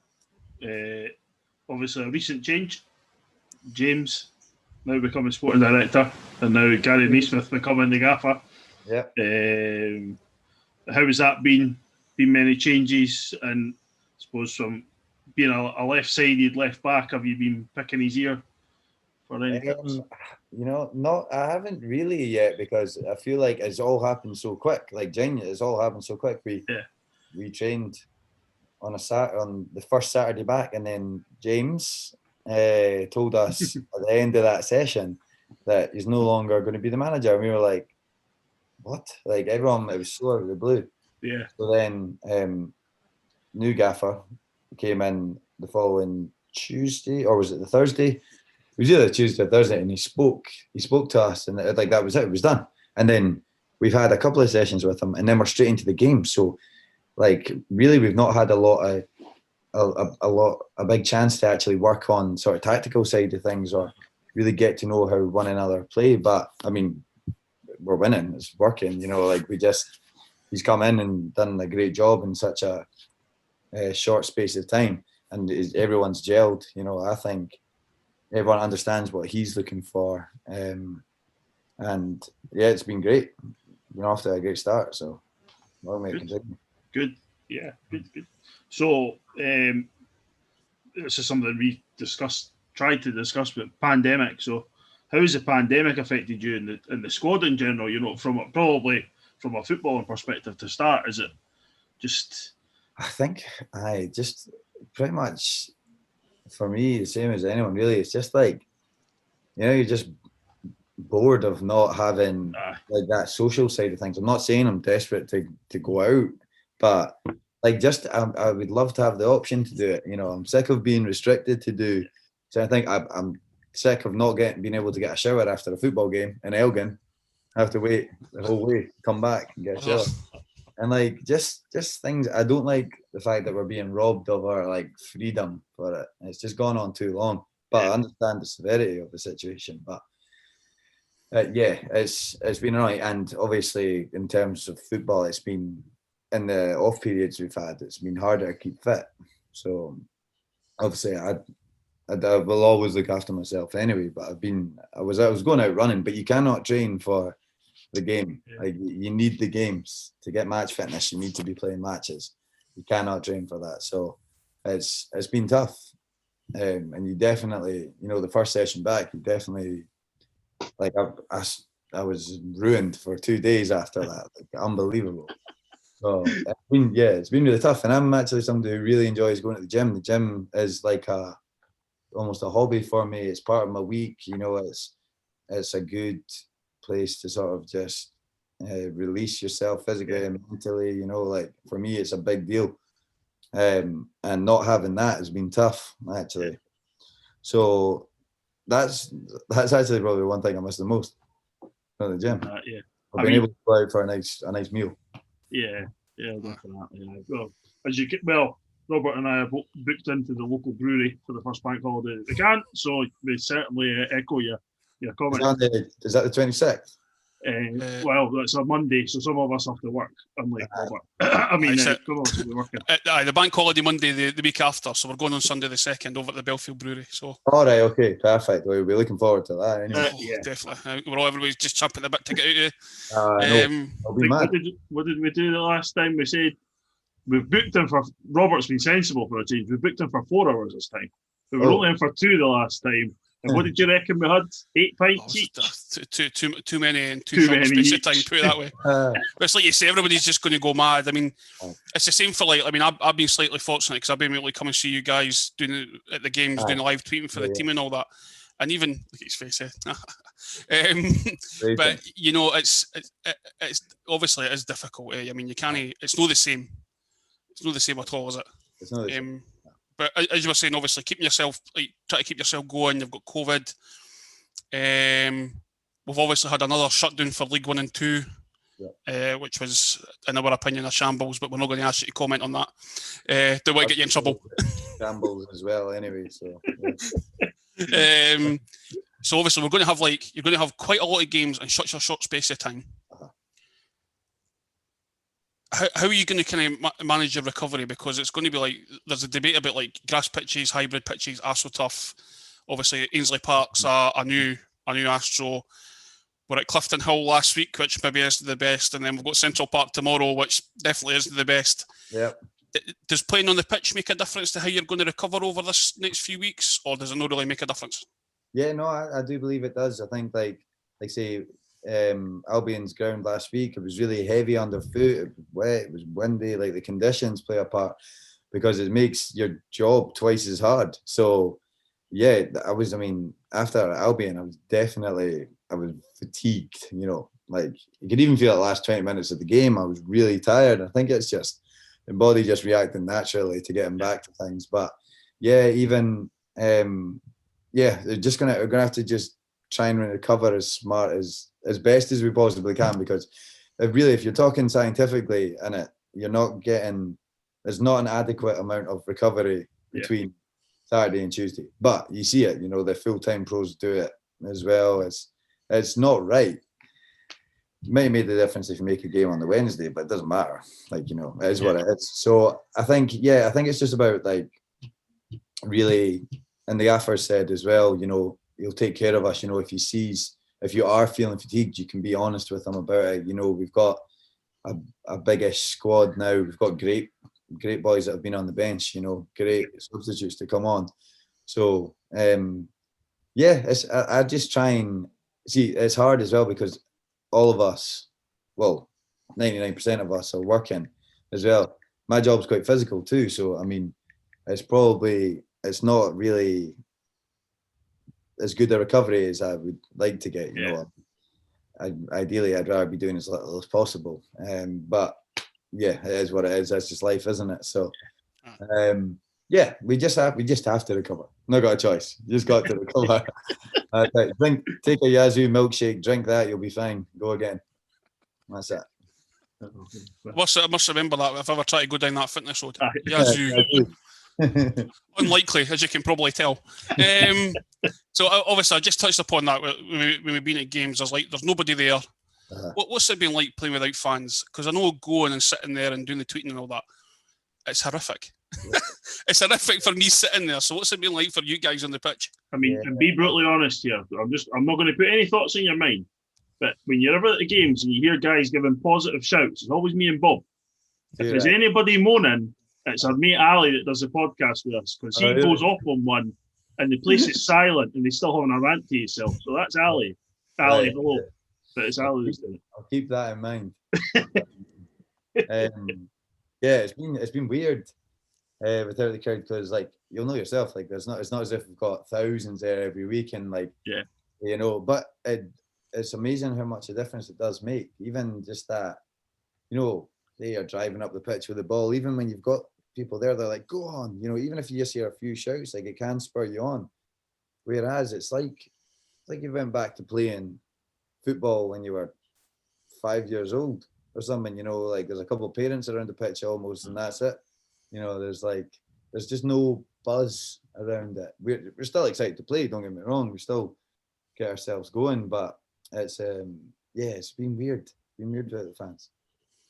obviously a recent change. James now becoming sporting director, and now Gary Naismith becoming the gaffer. Yeah. How has that been? Been many changes, and I suppose from being a left-sided left back, have you been picking his ear for any tips? I haven't really yet, because I feel like it's all happened so quick. Like genuinely, it's all happened so quick. We trained on the first Saturday back, and then James told us at the end of that session that he's no longer going to be the manager. And we were like, what? Like everyone, it was so out of the blue. Yeah. So then new gaffer came in the following Tuesday, or was it the Thursday? It was either Tuesday or Thursday, and he spoke to us, and like that was it. It was done. And then we've had a couple of sessions with him, and then we're straight into the game. So like really, we've not had a big chance to actually work on sort of tactical side of things, or really get to know how one another play. But I mean, we're winning. It's working. Like he's come in and done a great job in such a short space of time, and everyone's gelled. I think everyone understands what he's looking for, and yeah, it's been great. Been off to a great start, so long may it continue. Good, yeah, good. So this is something we tried to discuss with pandemic. So how has the pandemic affected you in the squad in general? From a footballing perspective to start, is it just? I think just pretty much for me the same as anyone really. It's just like you're just bored of not having like that social side of things. I'm not saying I'm desperate to go out, but like just I would love to have the option to do it. I'm sick of being restricted to do. So I think I'm sick of not being able to get a shower after a football game in Elgin. I have to wait the whole way, come back and get a shower. And like just things. I don't like the fact that we're being robbed of our like freedom for it. It's just gone on too long. But I understand the severity of the situation. But yeah, it's been alright. And obviously, in terms of football, it's been in the off periods we've had. It's been harder to keep fit. So obviously, I will always look after myself anyway. But I was going out running, but you cannot train for the game. Like you need the games to get match fitness. You need to be playing matches. You cannot train for that. So it's been tough. And you definitely, the first session back, you definitely like I was ruined for 2 days after that. Like unbelievable. So it's been really tough. And I'm actually somebody who really enjoys going to the gym. The gym is like almost a hobby for me. It's part of my week. It's a good place to sort of just release yourself physically and mentally. Like for me, it's a big deal. And not having that has been tough actually. So that's actually probably one thing I miss the most from the gym. I've been able to go out for a nice meal. Yeah, definitely. Well, Robert and I are both booked into the local brewery for the first bank holiday that we can, so we certainly echo your comment. Is that the 26th? Well, that's a Monday, so some of us have to work, unlike Robert. I mean, some of us will be working. The bank holiday Monday the week after, so we're going on Sunday the 2nd over at the Belfield Brewery. So. All right, okay, perfect. We'll be looking forward to that anyway. Definitely. Everybody's just chomping the bit to get out here. I'll be mad. What did we do the last time? We said we've booked him for. Robert's been sensible for a change. We booked him for 4 hours this time. We were only in for 2 the last time. And what did you reckon we had? 8 pints each? Too many and too short space of time, put it that way. But it's like you say, everybody's just going to go mad. I mean, it's the same for I've been slightly fortunate because I've been able to come and see you guys doing at the games, doing live tweeting for the team and all that. And even, look at his face, but, it's obviously it is difficult. I mean, you can't, it's not the same. It's not the same at all, is it? It's not the same. But as you were saying, obviously, try to keep yourself going. You've got COVID. We've obviously had another shutdown for League 1 and 2, which was, in our opinion, a shambles, but we're not going to ask you to comment on that. Don't want to get you in trouble. scrambles as well. Anyway, so So obviously you're going to have quite a lot of games in such a short space of time. How are you going to kind of manage your recovery? Because it's going to be like, there's a debate about like grass pitches, hybrid pitches, AstroTurf. Obviously, Ainsley Park's a new Astro. We're at Clifton Hill last week, which maybe isn't the best, and then we've got Central Park tomorrow, which definitely isn't the best. Yep. Does playing on the pitch make a difference to how you're going to recover over this next few weeks, or does it not really make a difference? Yeah, no, I do believe it does. I think like say Albion's ground last week, it was really heavy underfoot, it was wet, it was windy, like the conditions play a part because it makes your job twice as hard. So yeah, after Albion, I was fatigued, like you could even feel the last 20 minutes of the game. I was really tired. I think it's just the body just reacting naturally to getting back to things. But yeah, even we're gonna have to just try and recover as best as we possibly can, because if you're talking scientifically in it, there's not an adequate amount of recovery between Saturday and Tuesday. But you see it, the full-time pros do it as well. It's not right. It might have made the difference if you make a game on the Wednesday, but it doesn't matter. Like, it is what it is. So I think it's just about like really, and the gaffer said as well, he'll take care of us. If you are feeling fatigued, you can be honest with him about it. We've got a biggish squad now. We've got great boys that have been on the bench, great substitutes to come on. So I just try and see, it's hard as well because all of us, well, 99% of us are working as well. My job's quite physical too. So, it's not really as good a recovery as I would like to get. Ideally, I'd rather be doing as little as possible. But yeah, it is what it is. That's just life, isn't it? So, we just have to recover. Not got a choice. You just got to recover. Take a Yazoo milkshake, drink that, you'll be fine. Go again. That's it. I must remember that if I ever try to go down that fitness road. Yazoo. Unlikely, as you can probably tell. So obviously, I just touched upon that when we've been at games. There's nobody there. What's it been like playing without fans? Because I know going and sitting there and doing the tweeting and all that, it's horrific. It's horrific for me sitting there. So what's it been like for you guys on the pitch? And be brutally honest here. I'm not going to put any thoughts in your mind, but when you're ever at the games and you hear guys giving positive shouts, it's always me and Bob. If there's anybody moaning, it's our mate Ali that does the podcast with us, because he goes off on one and the place is silent and he's still having a rant to himself. So that's Ali. Ali, hello. But it's Ali who's doing it. I'll keep that in mind. It's been weird without the crowd, because like you'll know yourself, like it's not as if we've got thousands there every week, and like but it's amazing how much a difference it does make. Even just that, they are driving up the pitch with the ball, even when you've got people there, they're like, go on, even if you just hear a few shouts, like it can spur you on. Whereas it's like you went back to playing football when you were 5 years old or something, like there's a couple of parents around the pitch almost, and that's it. There's just no buzz around it. We're still excited to play, don't get me wrong, we still get ourselves going, but it's it's been weird. It's been weird without the fans.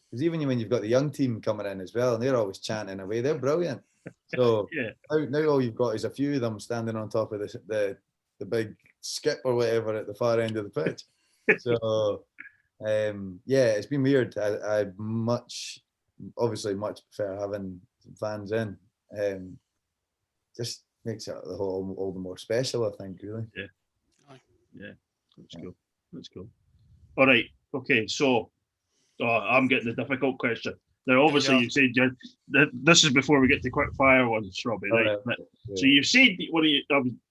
Because even when you've got the young team coming in as well, and they're always chanting away, they're brilliant. So now all you've got is a few of them standing on top of the big skip or whatever at the far end of the pitch. So it's been weird. I much prefer having fans in. Just makes it all the more special, I think, really. That's cool. All right, okay, so I'm getting the difficult question. Now, obviously, you said this is before we get to quick fire ones, Robbie, right? So you said one of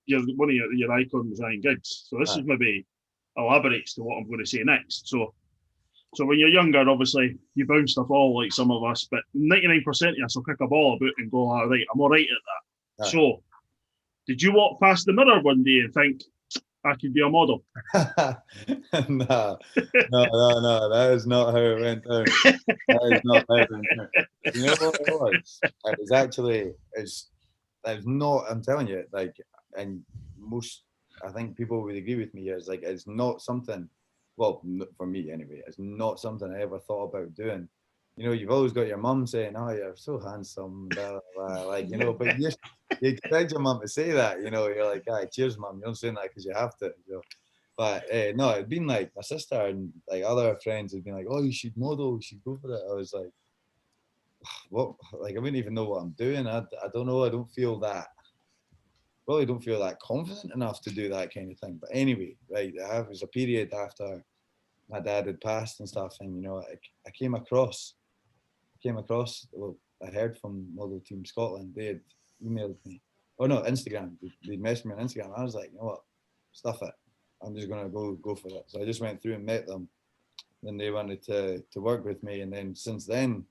your icons was Ryan Giggs. So this is maybe elaborates to what I'm going to say next. So when you're younger, obviously you bounce the ball like some of us, but 99% of us will kick a ball about and go, all right, I'm all right at that. So did you walk past the mirror one day and think, I could be a model? No, that is not how it went down. That is not how it went down. You know what it was? It was actually, there's not. I'm telling you, like, and most, I think people would agree with me here. It's like it's not something. Well, for me anyway, it's not something I ever thought about doing. You know, you've always got your mum saying, "Oh, you're so handsome," blah, blah, blah. Like, you know, but you expect your mum to say that. You know, you're like, "Ah, cheers, mum." You're not saying that because you have to. You know? But no, it'd been like my sister and like other friends had been like, "Oh, you should model, you should go for it." I was like, "What?" Like, I wouldn't even know what I'm doing. I don't know. I don't feel that. Probably don't feel that confident enough to do that kind of thing. But anyway, right, it was a period after my dad had passed and stuff, and you know, I came across. Well, I heard from Model Team Scotland. They had emailed me. Oh no, Instagram. They messaged me on Instagram. I was like, you know what, stuff it. I'm just gonna go for it. So I just went through and met them. Then they wanted to work with me, and then since then,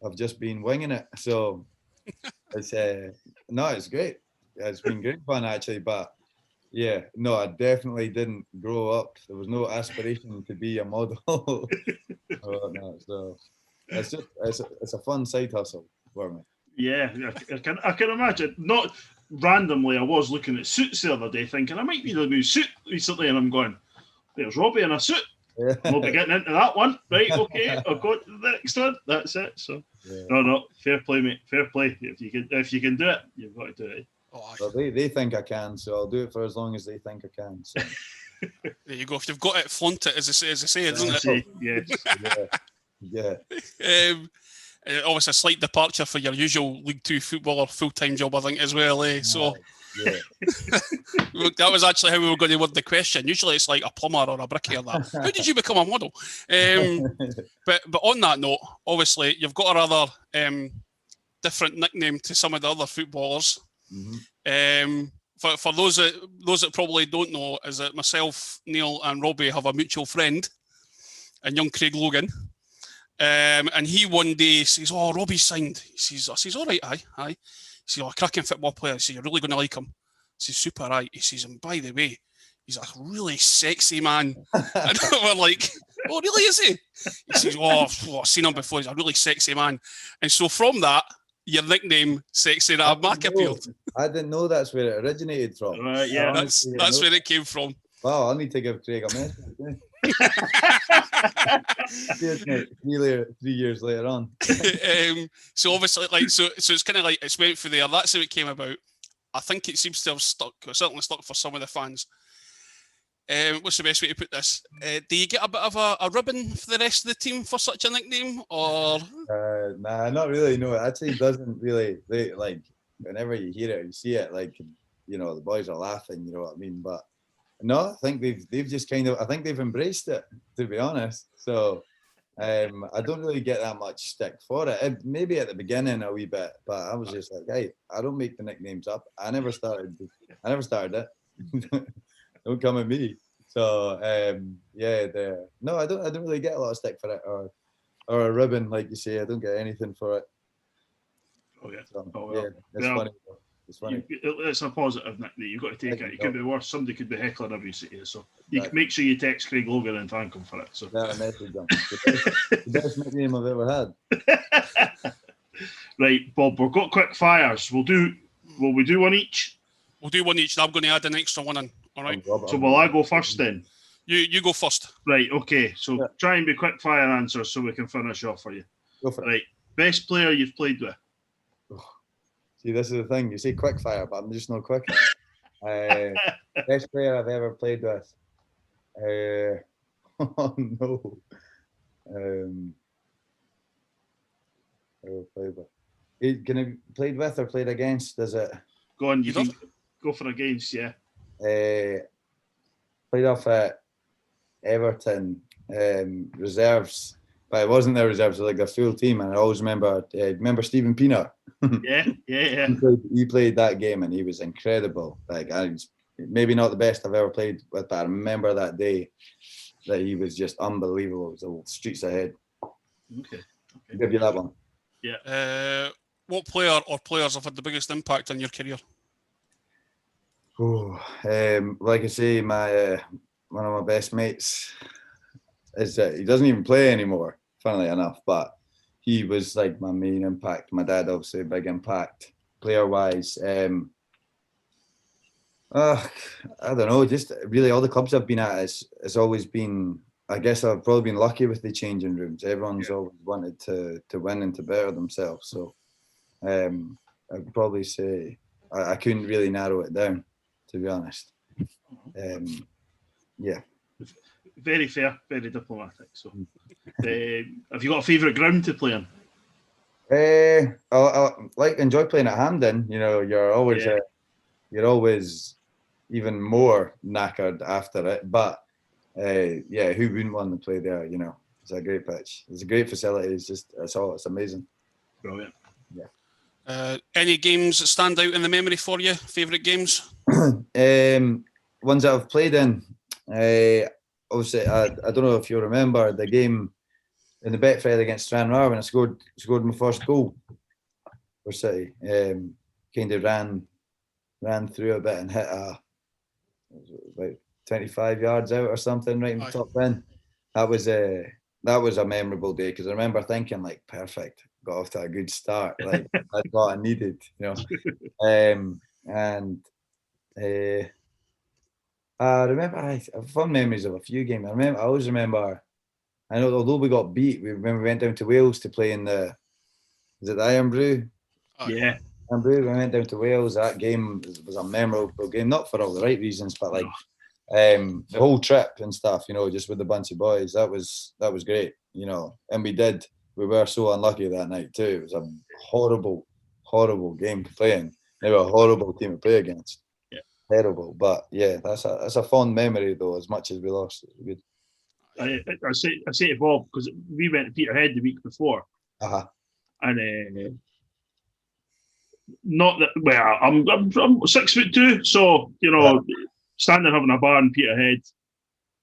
I've just been winging it. So it's no, it's great. It's been great fun actually, but yeah, no, I definitely didn't grow up. There was no aspiration to be a model. No, so it's just it's a fun side hustle for me. Yeah, I can imagine. Not randomly, I was looking at suits the other day, thinking I might need a new suit recently, and I'm going, "There's Robbie in a suit." We'll be getting into that one, right? Okay, I'll go to the next one. That's it. So, no, fair play, mate. Fair play. If you can do it, you've got to do it. Well, they think I can, so I'll do it for as long as they think I can. So. There you go. If you've got it, flaunt it, as they say, isn't it? Yes. Yeah. Obviously, a slight departure for your usual League Two footballer full-time job, I think, as well. So yeah. that was actually how we were going to word the question. Usually, it's like a plumber or a bricklayer. How did you become a model? But on that note, obviously, you've got a rather different nickname to some of the other footballers. Mm-hmm. For those that probably don't know, is that myself, Neil, and Robbie have a mutual friend, and young Craig Logan. And he one day says, "Oh, Robbie's signed." I says, "All right, aye." He says, "Oh, a cracking football player." He says, "You're really going to like him." I says, "Super, right." He says, "And by the way, he's a really sexy man." And we're like, "Oh, really, is he?" He says, "Oh, I've seen him before. He's a really sexy man." And so from that, your nickname, Sexy Rab Mac, appeared. I didn't know that's where it originated from. Yeah, that's where it came from. Wow, I need to give Craig a message. 3 years later on. So obviously, like, so it's kind of like it's went through there. That's how it came about. I think it seems to have stuck. Certainly stuck for some of the fans. What's the best way to put this? Do you get a bit of a ribbon for the rest of the team for such a nickname, or? Nah, not really. No, it actually doesn't really. Like whenever you hear it, you see it. Like, you know, the boys are laughing. You know what I mean? But no, I think they've just kind of. I think they've embraced it, to be honest. So I don't really get that much stick for it. Maybe at the beginning a wee bit, but I was just like, hey, I don't make the nicknames up. I never started it. Don't come at me. So no, I don't really get a lot of stick for it or a ribbon, like you say. I don't get anything for it. Oh yeah. So, well. It's funny. It's funny. It's a positive nickname. You've got to take it. It could be worse. Somebody could be heckling abuse at you. So you Right. make sure you text Craig Logan and thank him for it. So That message them. The best nickname I've ever had. Right, Bob, we've got quick fires. Will we do one each? We'll do one each, and I'm going to add an extra one in. All right. So will I go first then? You go first. Right, okay. So Yeah. try and be quick fire answers so we can finish off for you. Go for it. Right. Best player you've played with? See, this is the thing. You say quick fire, but I'm just not quick. Best player I've ever played with. Oh no. Ever played with? Can I played with or played against? Is it? Go on, you Either. can go for against, yeah. Played off at Everton reserves, but it wasn't their reserves. It was like a full team, and I always remember Stephen Pienaar. Yeah. He played that game, and he was incredible. Like maybe not the best I've ever played with, but I remember that day that he was just unbelievable. It was the streets ahead. Okay. I'll give you that one. What player or players have had the biggest impact on your career? Oh, like I say, my one of my best mates is he doesn't even play anymore, funnily enough, but he was like my main impact. My dad, obviously, a big impact. player wise. I don't know. Just really, all the clubs I've been at, it's always been. I guess I've probably been lucky with the changing rooms. Everyone's always wanted to win and to better themselves. So, I'd probably say I couldn't really narrow it down, to be honest. Yeah. Very fair, very diplomatic. So, have you got a favourite ground to play in? I enjoy playing at Hampden. You know, you're always even more knackered after it. But who wouldn't want to play there? You know, it's a great pitch. It's a great facility. It's amazing. Brilliant. Yeah. Any games that stand out in the memory for you? Favourite games? Ones that I've played in. Obviously, I don't know if you remember the game in the Betfred against Stranraer when I scored my first goal for City. Kind of ran through a bit and hit about 25 yards out or something right in the top bin. That was a memorable day because I remember thinking like, perfect, got off to a good start. Like that's what I needed, you know. I remember I have fond memories of a few games. I always remember. I know although we got beat, we went down to Wales to play in the Iron Brew? Yeah. Iron Brew. We went down to Wales. That game was a memorable game, not for all the right reasons, but like the whole trip and stuff. You know, just with a bunch of boys. That was great. You know, and we were so unlucky that night too. It was a horrible, horrible game to play in. They were a horrible team to play against. Yeah. Terrible. But yeah, that's a fond memory though. As much as we lost, it was good. I say to Bob because we went to Peterhead the week before, and not that well. I'm 6'2", so you know, standing having a bar in Peterhead,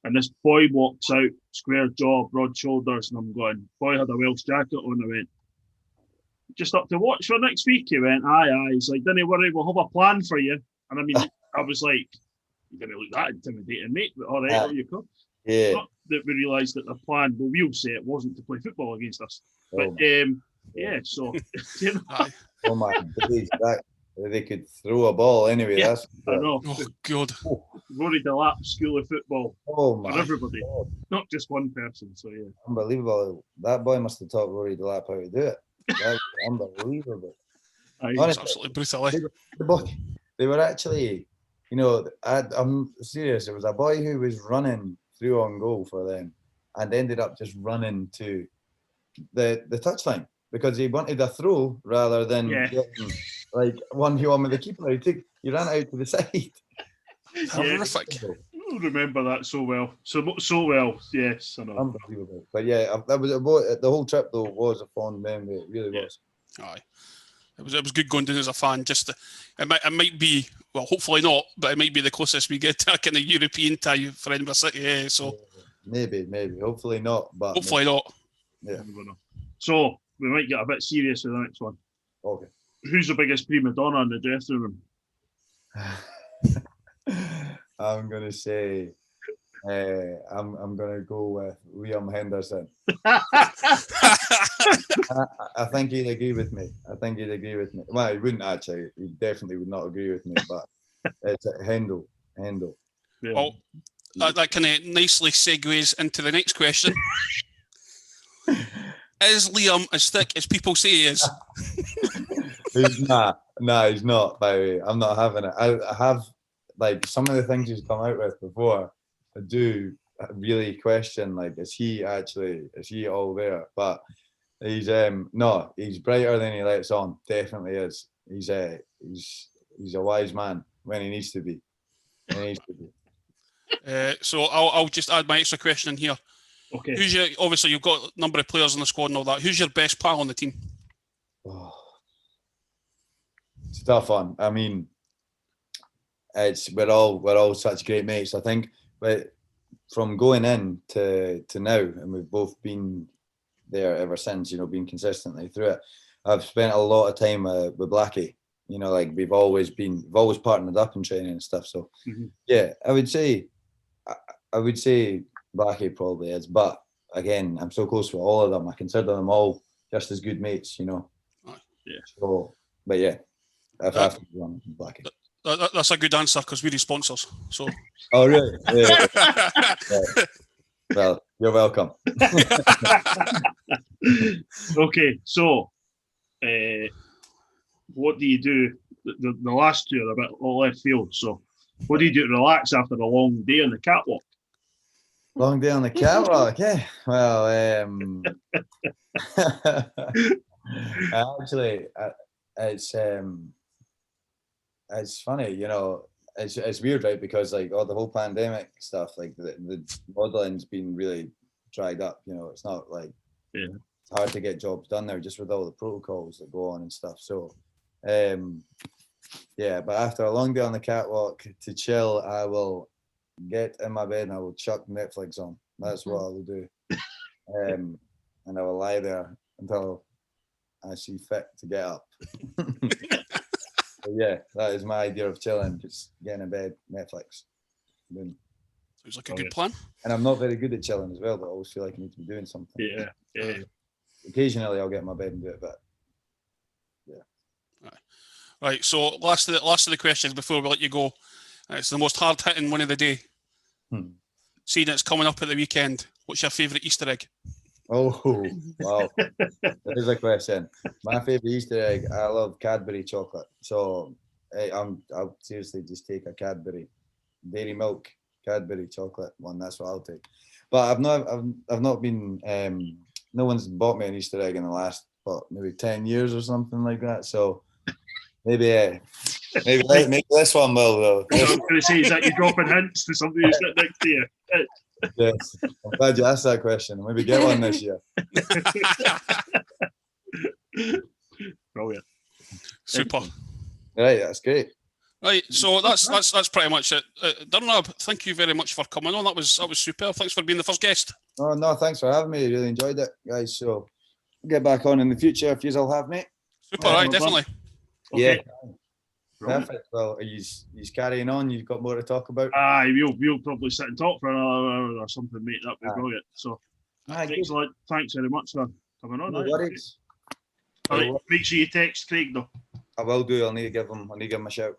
and this boy walks out, square jaw, broad shoulders, and I'm going. Boy had a Welsh jacket on. I went, just up to watch for next week. He went, aye. He's like, don't worry, we'll have a plan for you. And I mean, I was like, you didn't look that intimidating, mate. But all right, there you go. Yeah. Not that we realised that the plan, well, we'll say it wasn't to play football against us. But so you know. Oh my days, they could throw a ball anyway. Yeah, that's I know. Oh God. Rory Delap, School of Football. Oh my for everybody, God. not just one person. So yeah. Unbelievable. That boy must have taught Rory Delap how to do it. That's unbelievable. It's absolutely brutal. They were actually, you know, I'm serious. It was a boy who was running through on goal for them and ended up just running to the touchline because he wanted a throw rather than getting like 1v1 with the keeper. He ran out to the side. Horrific. I remember that so well. So well, yes. I know. Unbelievable. But yeah, that was the whole trip though was a fond memory. It really was. Aye. It was good going down as a fan. It might be, well, hopefully not, but it might be the closest we get to a kind of European tie for Edinburgh City. Yeah, so maybe, hopefully not, but hopefully not. Yeah. So we might get a bit serious with the next one. Okay. Who's the biggest prima donna in the dressing room? I'm gonna say, I'm gonna go with Liam Henderson. I think he'd agree with me. Well, he wouldn't actually. He definitely would not agree with me. But it's Hendel. Yeah. Well, that kind of nicely segues into the next question. Is Liam as thick as people say he is? He's not. No, he's not. By the way, I'm not having it. I have like some of the things he's come out with before. I do really question like, is he all there? But he's he's brighter than he lets on. Definitely is. He's a wise man when he needs to be. So I'll just add my extra question in here. Okay. Obviously you've got a number of players in the squad and all that. Who's your best pal on the team? Oh, it's a tough one. I mean, we're all such great mates. I think, but from going in to now, and we've both been there ever since. You know, being consistently through it. I've spent a lot of time with Blackie. You know, like we've always partnered up in training and stuff. So yeah, I would say Blackie probably is. But again, I'm so close with all of them. I consider them all just as good mates. You know. Yeah. So, but yeah. If I have to be wrong, Blackie. That's a good answer because we're his sponsors. So. Oh, really? Yeah. Right. Well, you're welcome. Okay, so what do you do? The last two are a bit all left field. So, what do you do to relax after a long day on the catwalk? Long day on the catwalk. Okay. Well, actually, it's funny, you know. It's weird, right? Because like all the whole pandemic stuff, like the modeling's been really dried up. You know, it's not like it's hard to get jobs done there just with all the protocols that go on and stuff. So, yeah. But after a long day on the catwalk to chill, I will get in my bed and I will chuck Netflix on. That's what I will do, and I will lie there until I see fit to get up. So yeah, that is my idea of chilling. Just getting in bed, Netflix. Boom. Sounds like a good plan. And I'm not very good at chilling as well, but I always feel like I need to be doing something. Yeah. Occasionally I'll get in my bed and do it, but yeah. Right. So last of the questions before we let you go. It's the most hard hitting one of the day. Seeing it's coming up at the weekend, what's your favourite Easter egg? Oh wow, that is a question. My favourite Easter egg, I love Cadbury chocolate. So I'll seriously just take a Cadbury, Dairy Milk Cadbury chocolate one. That's what I'll take. But I've not been. No one's bought me an Easter egg in the last maybe 10 years or something like that. So maybe this one will though. I was going to say, is that you dropping hints to somebody who's sitting next to you? Yes, I'm glad you asked that question. Maybe get one this year. Brilliant. Super. Right, that's great. Right, so that's pretty much it. Durnab, thank you very much for coming on. That was super. Thanks for being the first guest. Oh no, thanks for having me. Really enjoyed it, guys. So I'll get back on in the future if you'll have me. Super, right, definitely. Okay. Yeah. Perfect. Well, are you carrying on? You've got more to talk about? Aye, we'll probably sit and talk for another hour or something, mate. That'd be brilliant. So, excellent. Thanks very much for coming on. No worries. All right, make sure you text Craig though. I will do. I need to give him a shout.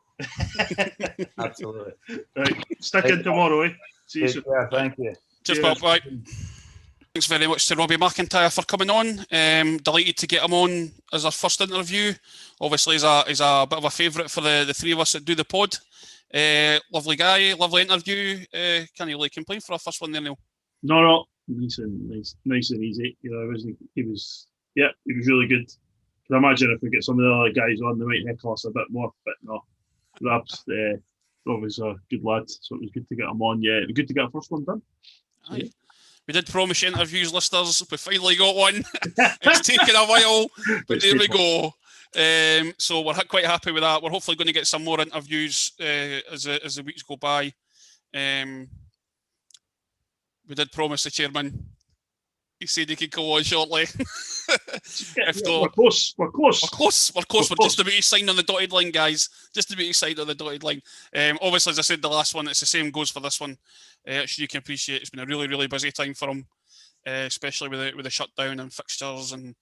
Absolutely. Right, stick in tomorrow, eh? See you soon. Yeah, thank you. Cheers, Bob. Bye. Thanks very much to Robbie McIntyre for coming on. Delighted to get him on as our first interview. Obviously, he's a bit of a favourite for the three of us that do the pod. Lovely guy, lovely interview. Can't really complain for our first one there, Neil. No, nice and easy. You know, he was really good. Can imagine if we get some of the other guys on, they might heckle us a bit more, but no. Perhaps Rob was a good lad, so it was good to get him on. Yeah, it was good to get our first one done. Aye. We did promise you interviews, listeners. We finally got one. It's taken a while, but there we go. So we're quite happy with that. We're hopefully going to get some more interviews as the weeks go by. We did promise the chairman. He said he could go on shortly. We're close. We're just about to sign on the dotted line, guys. Just about to sign on the dotted line. Obviously, as I said, the last one, it's the same goes for this one. You can appreciate it's been a really, really busy time for him, especially with the shutdown and fixtures and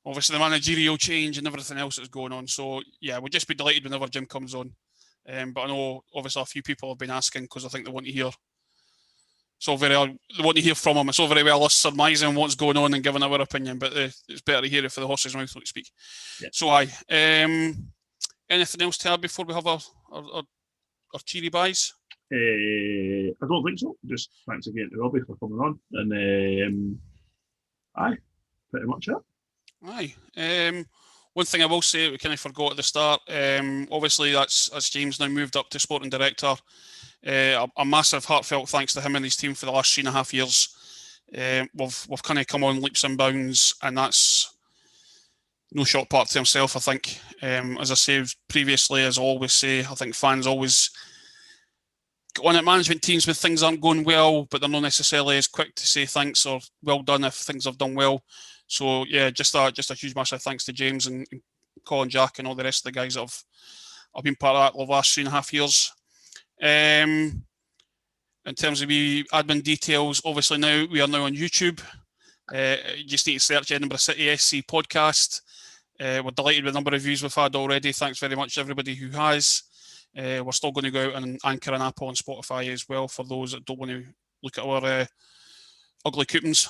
obviously the managerial change and everything else that's going on. So yeah, we'll just be delighted whenever Jim comes on. But I know obviously a few people have been asking because I think they want to hear. They want to hear from him. It's all very well us surmising what's going on and giving our opinion, but it's better to hear it for the horse's mouth, so to speak. Yeah. So anything else to add before we have our cheery buys? I don't think so. Just thanks again to Robbie for coming on, and pretty much it. Aye. One thing I will say, we kind of forgot at the start. Obviously, that's as James now moved up to sporting director. A massive heartfelt thanks to him and his team for the last 3.5 years. We've kind of come on leaps and bounds, and that's no short part to himself, I think. As I said previously, as I always say, I think fans always go on at management teams when things aren't going well, but they're not necessarily as quick to say thanks or well done if things have done well. So yeah, just a huge massive thanks to James and Colin, Jack, and all the rest of the guys that have been part of that the last 3.5 years. In terms of the admin details, obviously we are now on YouTube. You just need to search Edinburgh City SC podcast. We're delighted with the number of views we've had already. Thanks very much to everybody who has. We're still going to go out and Anchor and Apple and Spotify as well for those that don't want to look at our ugly coupons.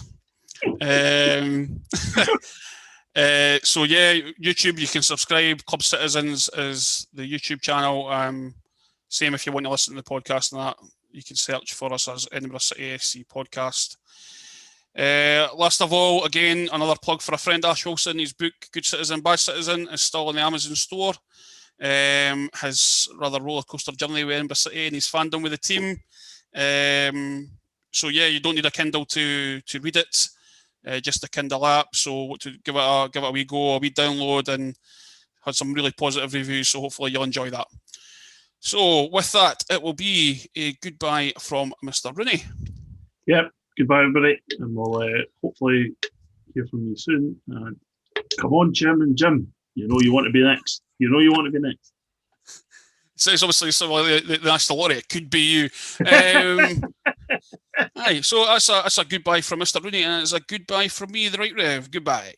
So yeah, YouTube, you can subscribe. Club Citizens is the YouTube channel. Same if you want to listen to the podcast and that, you can search for us as Edinburgh City FC Podcast. Last of all, again, another plug for a friend, Ash Wilson. His book, Good Citizen, Bad Citizen, is still in the Amazon store. His rather roller coaster journey with Edinburgh City and his fandom with the team. So yeah, you don't need a Kindle to read it, just a Kindle app. So to give it a wee go, a wee download, and had some really positive reviews. So hopefully you'll enjoy that. So with that, it will be a goodbye from Mr. Rooney. Yep. Goodbye, everybody, and we'll hopefully hear from you soon. Come on, Chairman Jim. You know you want to be next. You know you want to be next. So it's obviously the National Lottery. It could be you. Aye, so that's a goodbye from Mr. Rooney, and it's a goodbye from me, the Right Rev. Goodbye.